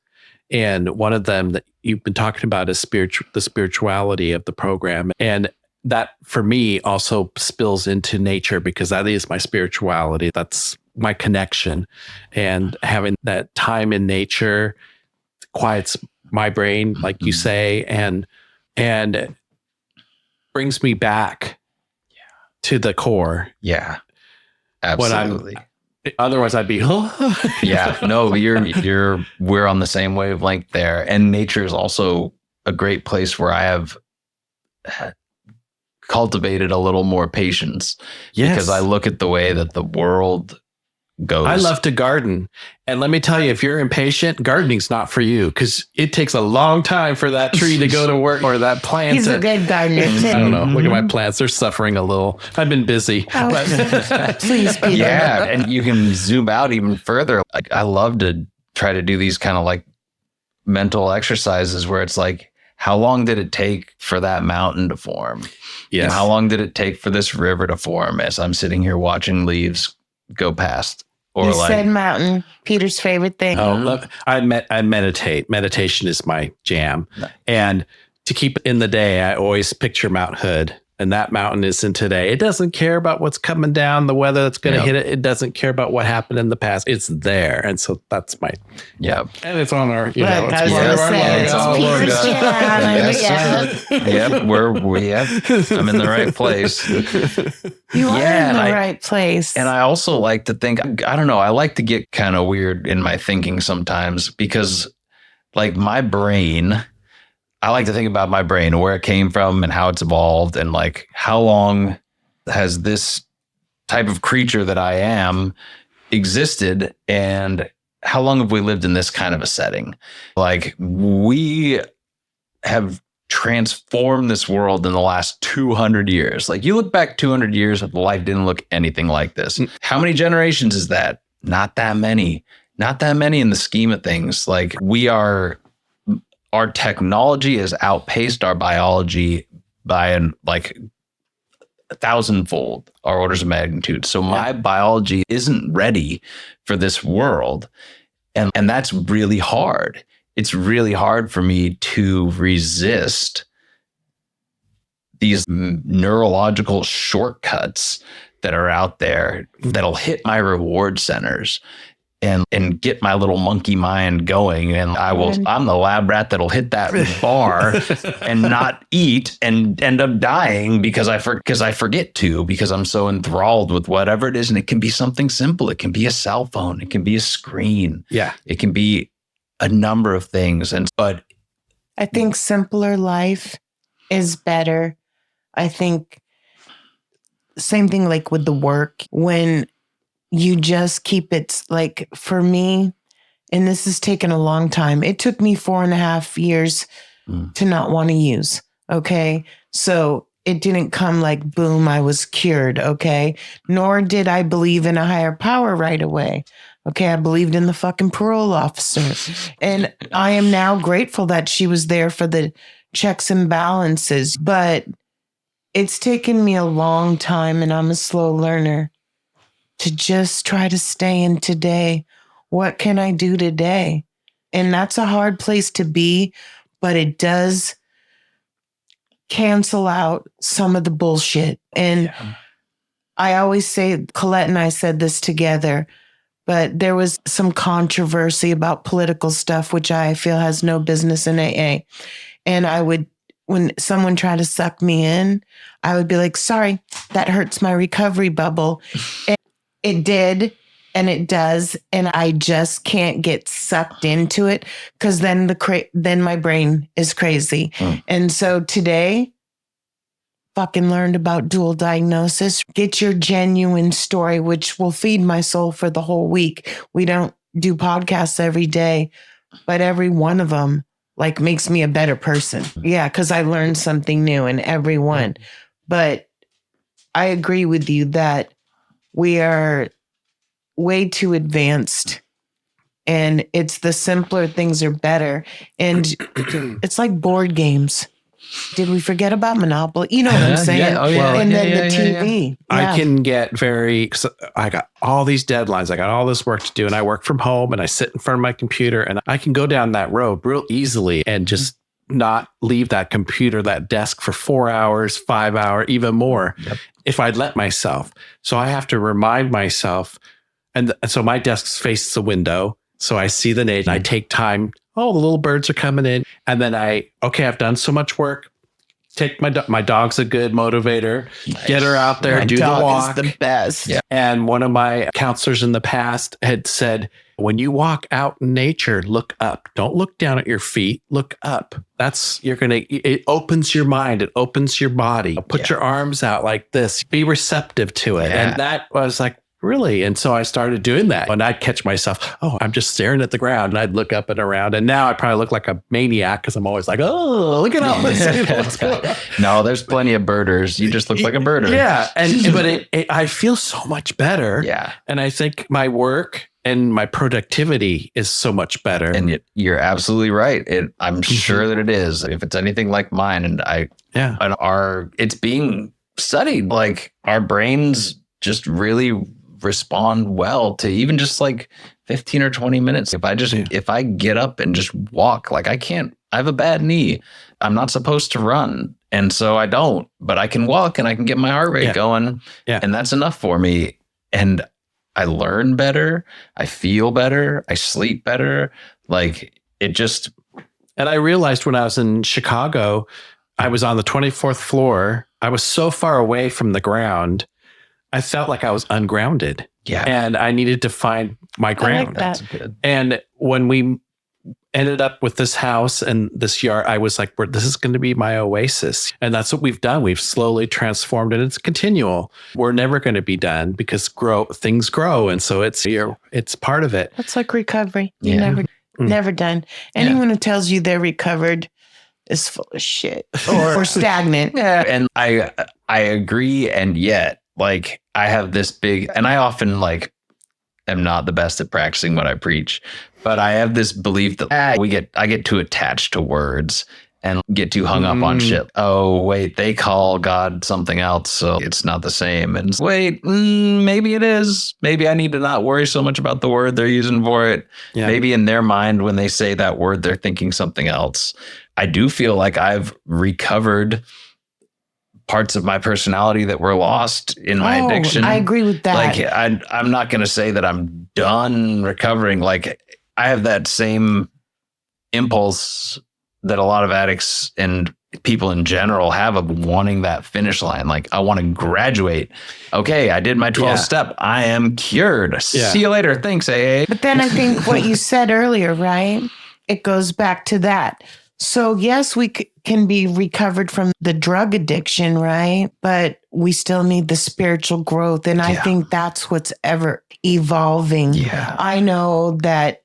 And one of them that you've been talking about is the spirituality of the program. And that for me also spills into nature, because that is my spirituality. That's my connection. And having that time in nature quiets my brain, like you say, and brings me back to the core. yeah, absolutely. Otherwise I'd be, Yeah, no, we're on the same wavelength there. And nature is also a great place where I have cultivated a little more patience. Yes. Because I look at the way that the world goes. I love to garden. And let me tell you, if you're impatient, gardening's not for you, because it takes a long time for that tree to go to work, or that plant. He's a good gardener. I don't know. Look at my plants. They're suffering a little. I've been busy. Oh, But please, Peter. Yeah, and you can zoom out even further. Like I love to try to do these kind of like mental exercises where it's like, how long did it take for that mountain to form? yes. And how long did it take for this river to form as I'm sitting here watching leaves go past? Or You like, said mountain, Peter's favorite thing. I meditate. Meditation is my jam. And to keep it in the day, I always picture Mount Hood. And that mountain is in today. It doesn't care about what's coming down, the weather that's going to hit it. It doesn't care about what happened in the past. It's there. And so that's my, yeah. and it's on our, Look, I was it's gonna one of our say, it's logos. Peter's jam. Yes, sir. I'm in the right place. You are Yeah, in the and right place. And I also like to think, I don't know, I like to get kind of weird in my thinking sometimes, because like my brain, I like to think about my brain, where it came from and how it's evolved, and like how long has this type of creature that I am existed, and how long have we lived in this kind of a setting? Like we have transformed this world in the last 200 years. Like you look back 200 years, life didn't look anything like this. How many generations is that? Not that many. Not that many in the scheme of things. Like our technology has outpaced our biology by like 1,000-fold, our orders of magnitude. So my biology isn't ready for this world. And that's really hard. It's really hard for me to resist these neurological shortcuts that are out there that'll hit my reward centers. and get my little monkey mind going. And I'm the lab rat that'll hit that bar and not eat and end up dying because I forget to, because I'm so enthralled with whatever it is. And it can be something simple. It can be a cell phone. It can be a screen. Yeah. It can be a number of things. But I think simpler life is better. I think same thing like with the work, when you just keep it, like for me, and this has taken a long time. It took me 4.5 years to not want to use. Okay. So it didn't come like, boom, I was cured. Okay. Nor did I believe in a higher power right away. Okay. I believed in the fucking parole officer. And I am now grateful that she was there for the checks and balances. But it's taken me a long time, and I'm a slow learner, to just try to stay in today. What can I do today? And that's a hard place to be, but it does cancel out some of the bullshit. And I always say, Colette and I said this together, but there was some controversy about political stuff, which I feel has no business in AA. And when someone tried to suck me in, I would be like, sorry, that hurts my recovery bubble. And it did, and it does, and I just can't get sucked into it, because then then my brain is crazy. And so today, fucking learned about dual diagnosis. Get your genuine story, which will feed my soul for the whole week. We don't do podcasts every day, but every one of them like makes me a better person. Yeah, because I learned something new in every one. But I agree with you that we are way too advanced, and it's the simpler things are better. And it's like board games. Did we forget about Monopoly? You know what I'm saying? Yeah. Oh, yeah. And then the Yeah. TV. I can get I got all these deadlines. I got all this work to do, and I work from home, and I sit in front of my computer, and I can go down that road real easily and just not leave that computer, that desk for 4 hours, 5 hours, even more, if I'd let myself. So I have to remind myself. And so my desk faces the window. So I see the nade, and I take time. Oh, the little birds are coming in. And then I've done so much work. Take my dog's a good motivator. Nice. Get her out there, do the walk. Is the best. Yeah. And one of my counselors in the past had said, when you walk out in nature, look up. Don't look down at your feet. Look up. It opens your mind. It opens your body. Put your arms out like this. Be receptive to it. Yeah. And that was like, really? And so I started doing that. And I'd catch myself, I'm just staring at the ground, and I'd look up and around. And now I probably look like a maniac, because I'm always like, oh, look at all this. What's going on? No, there's plenty of birders. You just look like a birder. Yeah. But I feel so much better. Yeah. And I think my work and my productivity is so much better. And you're absolutely right. I'm sure that it is. If it's anything like mine, it's being studied, like our brains just really respond well to even just like 15 or 20 minutes. If I get up and just walk, like I have a bad knee. I'm not supposed to run. And so I don't, but I can walk and I can get my heart rate going. Yeah. And that's enough for me. And I learn better. I feel better. I sleep better. Like it just. And I realized when I was in Chicago, I was on the 24th floor. I was so far away from the ground. I felt like I was ungrounded. Yeah. And I needed to find my ground. I like that. And when we ended up with this house and this yard, I was like, this is going to be my oasis. And that's what we've done. We've slowly transformed, and it's continual. We're never going to be done, because things grow. And so it's part of it. That's like recovery. You're never done. Anyone who tells you they're recovered is full of shit or stagnant. Yeah. And I agree. And yet, like, I have this big, and I often like am not the best at practicing what I preach, but I have this belief that I get too attached to words and get too hung up on shit. Oh, wait, they call God something else, so it's not the same. And wait, maybe it is. Maybe I need to not worry so much about the word they're using for it. Yeah. Maybe in their mind, when they say that word, they're thinking something else. I do feel like I've recovered parts of my personality that were lost in my addiction. I agree with that. Like I'm not going to say that I'm done recovering. Like I have that same impulse that a lot of addicts and people in general have of wanting that finish line. Like I want to graduate. Okay, I did my 12th step. I am cured. See you later. Thanks, AA. But then I think what you said earlier, right? It goes back to that. So yes, we can be recovered from the drug addiction, right? But we still need the spiritual growth. And I think that's what's ever evolving. Yeah. I know that,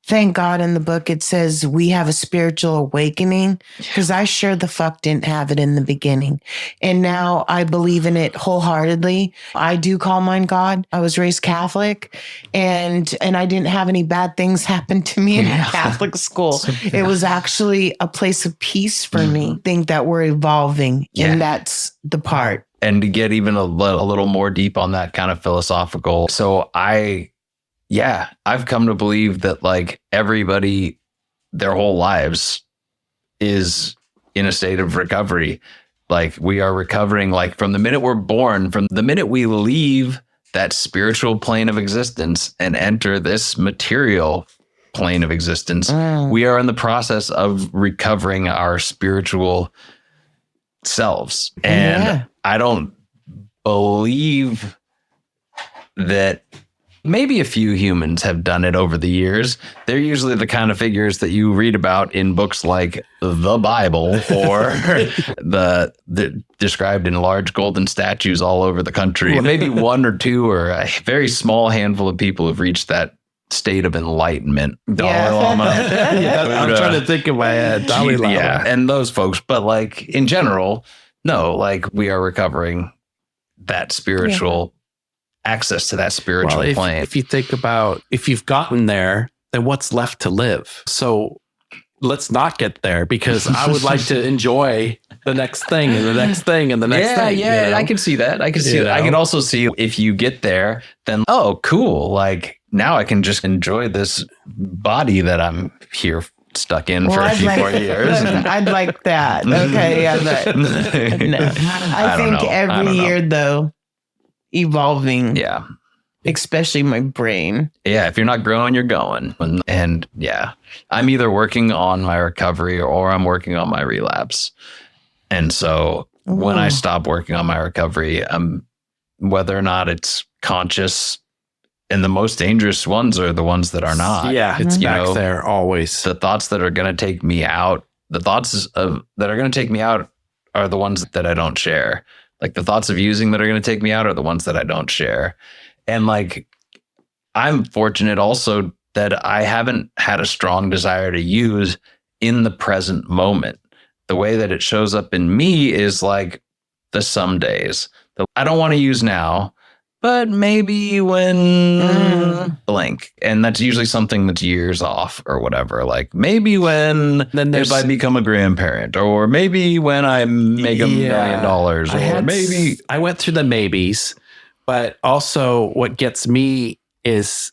thank God in the book, it says we have a spiritual awakening, because I sure the fuck didn't have it in the beginning. And now I believe in it wholeheartedly. I do call mine God. I was raised Catholic, and I didn't have any bad things happen to me in Catholic school. It was actually a place of peace for me. I think that we're evolving, and that's the part. And to get even a little more deep on that kind of philosophical. So I've come to believe that like everybody, their whole lives is in a state of recovery. Like we are recovering, like from the minute we're born, from the minute we leave that spiritual plane of existence and enter this material plane of existence, we are in the process of recovering our spiritual selves. And I don't believe that maybe a few humans have done it over the years. They're usually the kind of figures that you read about in books like the Bible or the described in large golden statues all over the country. Maybe one or two or a very small handful of people have reached that state of enlightenment. Dalai Lama. I'm trying to think in my head. Dalai Lama. Yeah, and those folks. But like in general, no, like we are recovering that spiritual access to that spiritual plane. If you think about, if you've gotten there, then what's left to live? So let's not get there, because I would like to enjoy the next thing and the next thing and the next thing. Yeah, you know? I can see that. I can see that. I can also see if you get there, then, oh, cool. Like now I can just enjoy this body that I'm here stuck in for a few more years. I'd like that. Okay. I think every year though, evolving. Yeah. Especially my brain. Yeah. If you're not growing, you're going. And I'm either working on my recovery or I'm working on my relapse. And so when I stop working on my recovery, whether or not it's conscious, and the most dangerous ones are the ones that are not. Yeah. It's back there always. The thoughts that are going to take me out, that are going to take me out are the ones that I don't share. Like the thoughts of using that are going to take me out are the ones that I don't share. And like, I'm fortunate also that I haven't had a strong desire to use in the present moment. The way that it shows up in me is like the some days. I don't want to use now, but maybe when blank. And that's usually something that's years off or whatever. Like maybe if I become a grandparent, or maybe when I make $1 million, or maybe I went through the maybes, but also what gets me is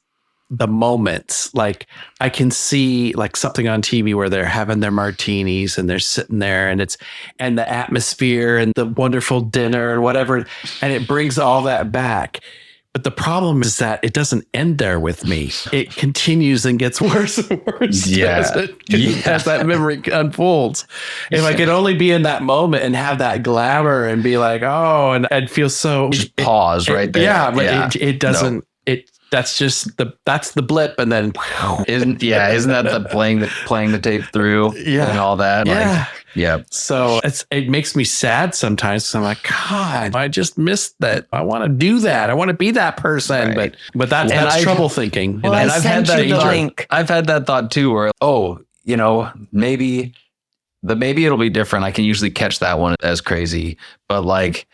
the moments. Like I can see like something on TV where they're having their martinis and they're sitting there, and the atmosphere and the wonderful dinner and whatever, and it brings all that back. But the problem is that it doesn't end there with me. It continues and gets worse and worse as that memory unfolds. If I could only be in that moment and have that glamour and be like, oh, and I'd feel so... Just pause right there. Yeah, but it doesn't... No. That's just the blip, and then isn't that the playing the tape through and all that? So it makes me sad sometimes, because I'm like, God, I just missed that. I want to do that. I want to be that person, but that's trouble thinking. Well, and I've had that thought too, where maybe it'll be different. I can usually catch that one as crazy, but like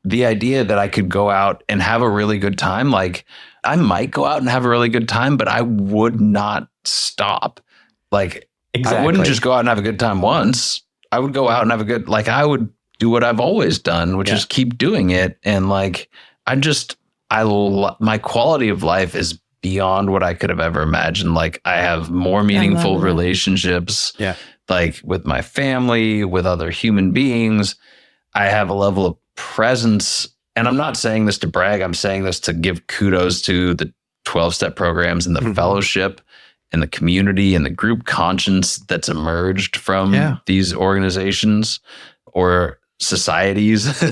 the idea that I could go out and have a really good time, like. I might go out and have a really good time, but I would not stop. Like, I wouldn't just go out and have a good time once. I would go out and have I would do what I've always done, which is keep doing it. And like, my quality of life is beyond what I could have ever imagined. Like I have more meaningful relationships, like with my family, with other human beings. I have a level of presence, and I'm not saying this to brag. I'm saying this to give kudos to the 12-step programs and the fellowship and the community and the group conscience that's emerged from these organizations or societies.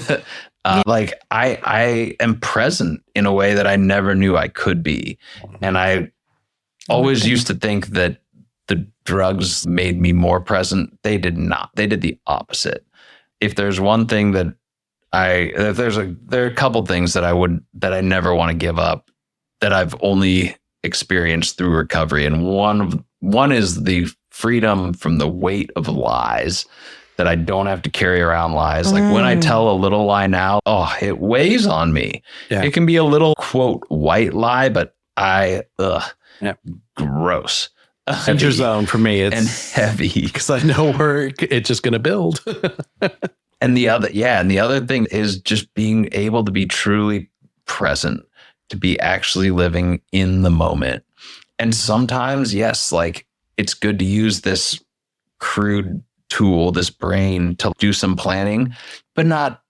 Like I am present in a way that I never knew I could be. And I always used to think that the drugs made me more present. They did not. They did the opposite. If there's one thing that there are a couple things that I never want to give up that I've only experienced through recovery. And one is the freedom from the weight of lies, that I don't have to carry around lies. Like when I tell a little lie now, it weighs on me. Yeah. It can be a little quote white lie, but gross. Danger zone for me. It's and heavy because I know where it's just going to build. And the other thing is just being able to be truly present, to be actually living in the moment. And sometimes, yes, like it's good to use this crude tool, this brain, to do some planning, but not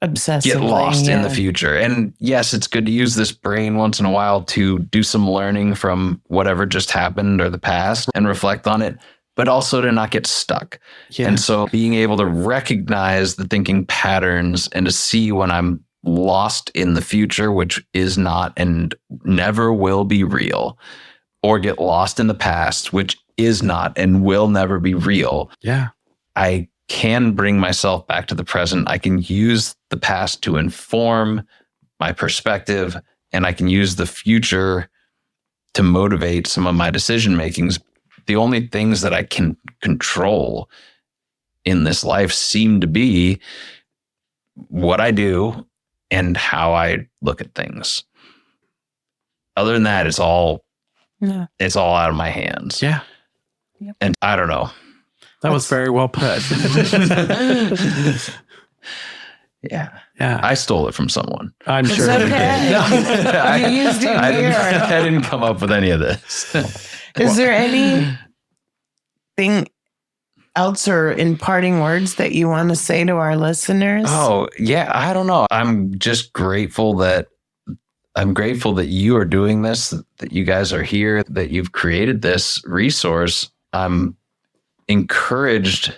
obsessively get lost in the future. And yes, it's good to use this brain once in a while to do some learning from whatever just happened or the past and reflect on it, but also to not get stuck. Yeah. And so being able to recognize the thinking patterns and to see when I'm lost in the future, which is not and never will be real, or get lost in the past, which is not and will never be real. Yeah. I can bring myself back to the present. I can use the past to inform my perspective, and I can use the future to motivate some of my decision makings. The only things that I can control in this life seem to be what I do and how I look at things. Other than that, it's all out of my hands. Yeah. Yep. And I don't know. That was very well put. Yeah. Yeah. I stole it from someone. I'm sure okay. you did. You used it here. I didn't come up with any of this. Is there anything else or in parting words that you want to say to our listeners? Oh, yeah. I don't know. I'm just grateful that you are doing this, that you guys are here, that you've created this resource. I'm encouraged.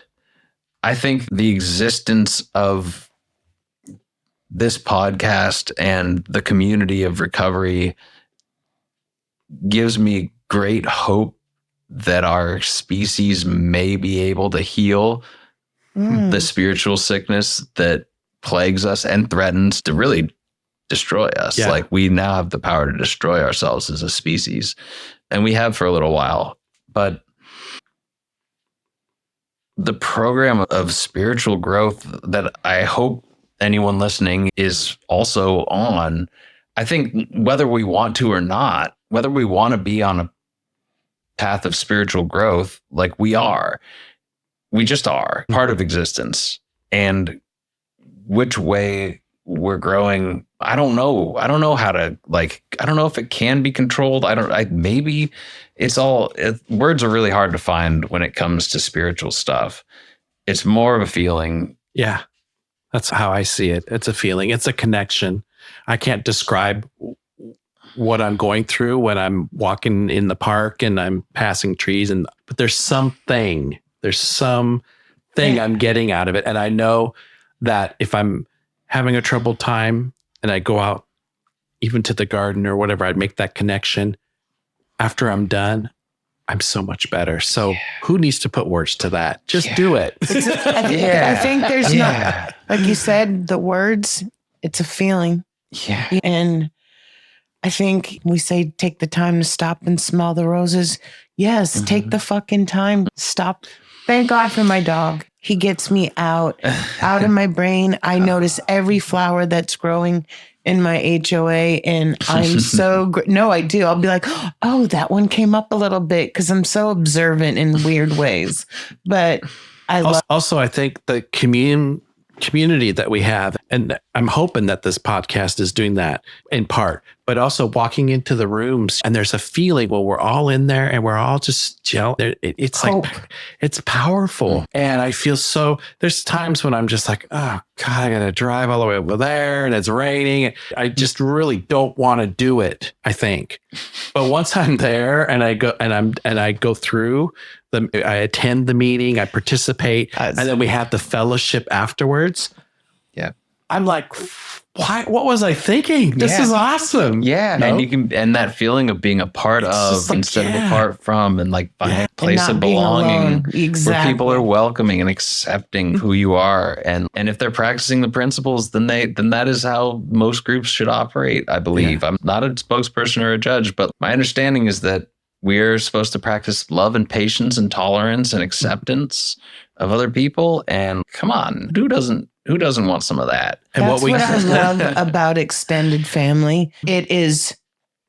I think the existence of this podcast and the community of recovery gives me great hope that our species may be able to heal the spiritual sickness that plagues us and threatens to really destroy us. Yeah. Like we now have the power to destroy ourselves as a species, and we have for a little while. But the program of spiritual growth that I hope anyone listening is also on, I think whether we want to or not, whether we want to be on a path of spiritual growth, like we just are part of existence. And which way we're growing, I don't know how to, like, I don't know if it can be controlled. Maybe it's words are really hard to find when it comes to spiritual stuff. It's more of a feeling. Yeah. That's how I see it. It's a feeling. It's a connection. I can't describe what I'm going through when I'm walking in the park and I'm passing trees, but there's something I'm getting out of it. And I know that if I'm having a troubled time and I go out even to the garden or whatever, I'd make that connection. After I'm done, I'm so much better. So who needs to put words to that? Just do it. I think there's not, like you said, the words, it's a feeling. Yeah. And I think we say, take the time to stop and smell the roses. Yes, take the fucking time. Stop. Thank God for my dog. He gets me out of my brain. I notice every flower that's growing in my HOA, and I'm so no, I do. I'll be like, oh, that one came up a little bit because I'm so observant in weird ways. But I also, I think the community that we have, and I'm hoping that this podcast is doing that in part, but also walking into the rooms and there's a feeling, well, we're all in there and we're all just gel. It's Hope. like, it's powerful. And I feel there's times when I'm just like, oh God, I got to drive all the way over there and it's raining. I just really don't want to do it, I think. But once I'm there and I go through, I attend the meeting, I participate, and then we have the fellowship afterwards. Yeah. I'm like, what was I thinking? This is awesome. Yeah. No? And that feeling of being a part of instead of apart from, and like finding a place of belonging where people are welcoming and accepting who you are. And if they're practicing the principles, then that is how most groups should operate, I believe. I'm not a spokesperson or a judge, but my understanding is that we're supposed to practice love and patience and tolerance and acceptance of other people. And come on, who doesn't want some of that? And that's what I love about extended family. It is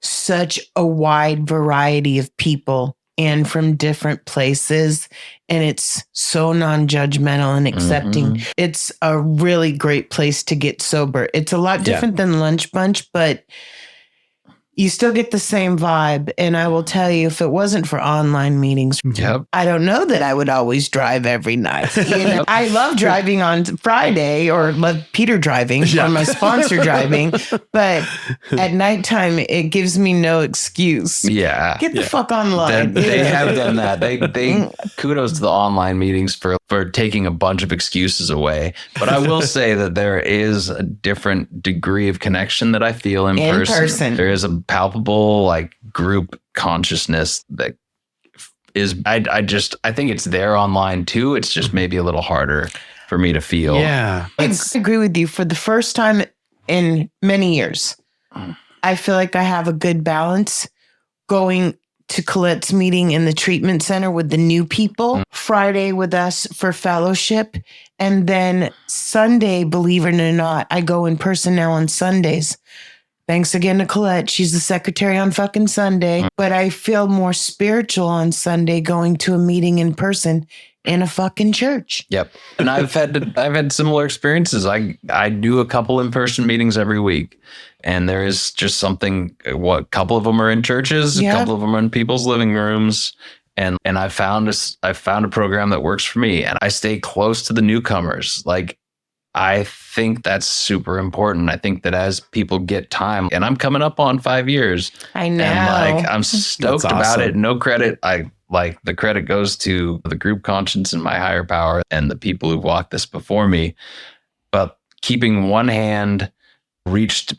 such a wide variety of people and from different places. And it's so non-judgmental and accepting. It's a really great place to get sober. It's a lot different than Lunch Bunch, but you still get the same vibe. And I will tell you, if it wasn't for online meetings, I don't know that I would always drive every night. I love driving on Friday or love Peter driving or my sponsor driving. But at nighttime, it gives me no excuse. Yeah. Get the fuck online. They have done that. They kudos to the online meetings for taking a bunch of excuses away. But I will say that there is a different degree of connection that I feel in person. There is a palpable like group consciousness that is I think it's there online too. It's just maybe a little harder for me to feel. Yeah. I agree with you. For the first time in many years, I feel like I have a good balance going to Colette's meeting in the treatment center with the new people, Friday with us for fellowship, and then Sunday, believe it or not, I go in person now on Sundays. Thanks again to Colette. She's the secretary on fucking Sunday. But I feel more spiritual on Sunday going to a meeting in person in a fucking church. Yep. And I've had similar experiences. I do a couple in-person meetings every week. And there is just something, a couple of them are in churches, a couple of them are in people's living rooms. And I found a program that works for me. And I stay close to the newcomers. Like, I think that's super important. I think that as people get time, and I'm coming up on 5 years. I know. And I'm stoked about it. No credit. The credit goes to the group conscience and my higher power and the people who've walked this before me. But keeping one hand reached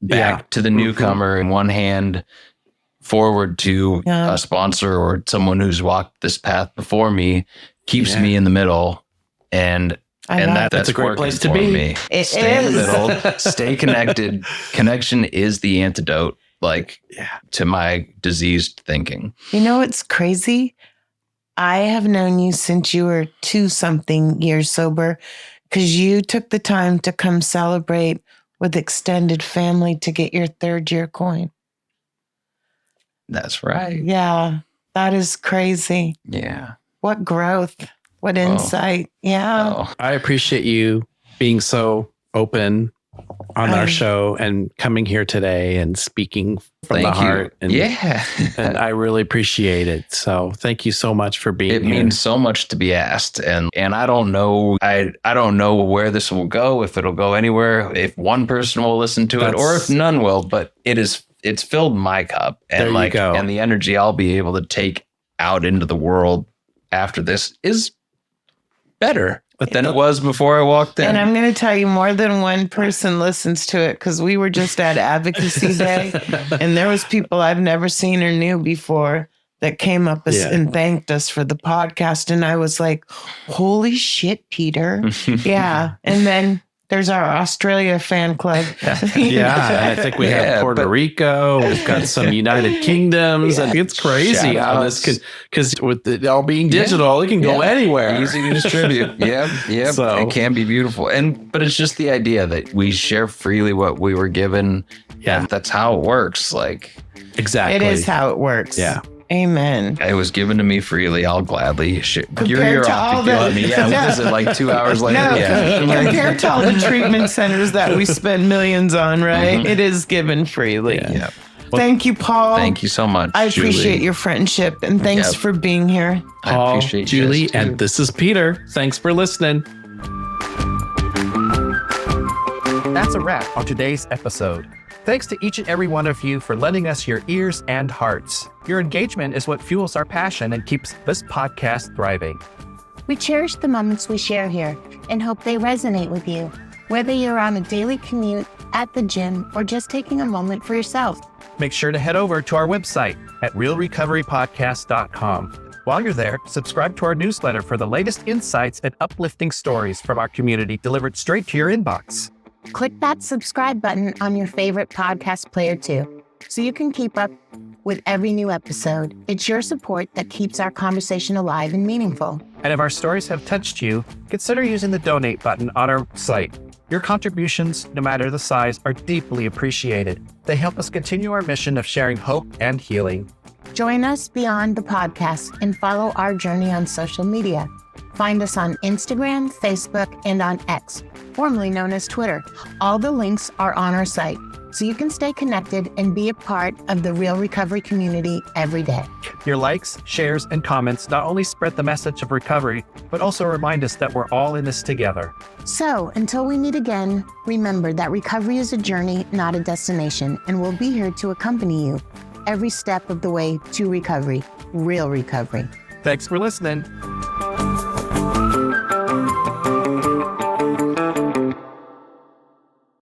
back to the newcomer and one hand forward to a sponsor or someone who's walked this path before me keeps me in the middle. And that's a great place to be. Me. Stay in the middle, stay connected. Connection is the antidote, to my diseased thinking. You know what's crazy? I have known you since you were 2-something years sober because you took the time to come celebrate with extended family to get your 3rd-year coin. That's right. Yeah, that is crazy. Yeah. What growth. What insight. Yeah. Oh. I appreciate you being so open on our show and coming here today and speaking from the heart. And, and I really appreciate it. So thank you so much for being here. It means so much to be asked. And I don't know, I don't know where this will go, if it'll go anywhere, if one person will listen to it or if none will, but it's filled my cup. And there you go. And the energy I'll be able to take out into the world after this is better than it was before I walked in. And I'm going to tell you, more than one person listens to it because we were just at Advocacy Day and there was people I've never seen or knew before that came up and thanked us for the podcast. And I was like, holy shit, Peter. Yeah. And then there's our Australia fan club. And I think we have Puerto Rico. We've got some United Kingdoms. And it's crazy how this because with it all being digital, it can go anywhere. Easy to distribute. Yeah. So, it can be beautiful. But it's just the idea that we share freely what we were given. Yeah. And that's how it works. Exactly. It is how it works. Yeah. Amen. It was given to me freely. I'll gladly share. Compared You're to off all if you the- let me. Yeah, what is it, like 2 hours later? No, Yeah. compared to all the treatment centers that we spend millions on, right? It is given freely. Yeah. Thank you, Paul. Thank you so much. I appreciate Julie. your friendship, and thanks Yep. for being here. I Paul, appreciate you Julie, guys, too. and this is Peter. Thanks for listening. That's a wrap on today's episode. Thanks to each and every one of you for lending us your ears and hearts. Your engagement is what fuels our passion and keeps this podcast thriving. We cherish the moments we share here and hope they resonate with you, whether you're on a daily commute, at the gym, or just taking a moment for yourself. Make sure to head over to our website at realrecoverypodcast.com. While you're there, subscribe to our newsletter for the latest insights and uplifting stories from our community delivered straight to your inbox. Click that subscribe button on your favorite podcast player too, so you can keep up with every new episode. It's your support that keeps our conversation alive and meaningful. And if our stories have touched you, consider using the donate button on our site. Your contributions, no matter the size, are deeply appreciated. They help us continue our mission of sharing hope and healing. Join us beyond the podcast and follow our journey on social media. Find us on Instagram, Facebook, and on X, formerly known as Twitter. All the links are on our site, so you can stay connected and be a part of the Real Recovery community every day. Your likes, shares, and comments not only spread the message of recovery, but also remind us that we're all in this together. So, until we meet again, remember that recovery is a journey, not a destination, and we'll be here to accompany you every step of the way to recovery, real recovery. Thanks for listening.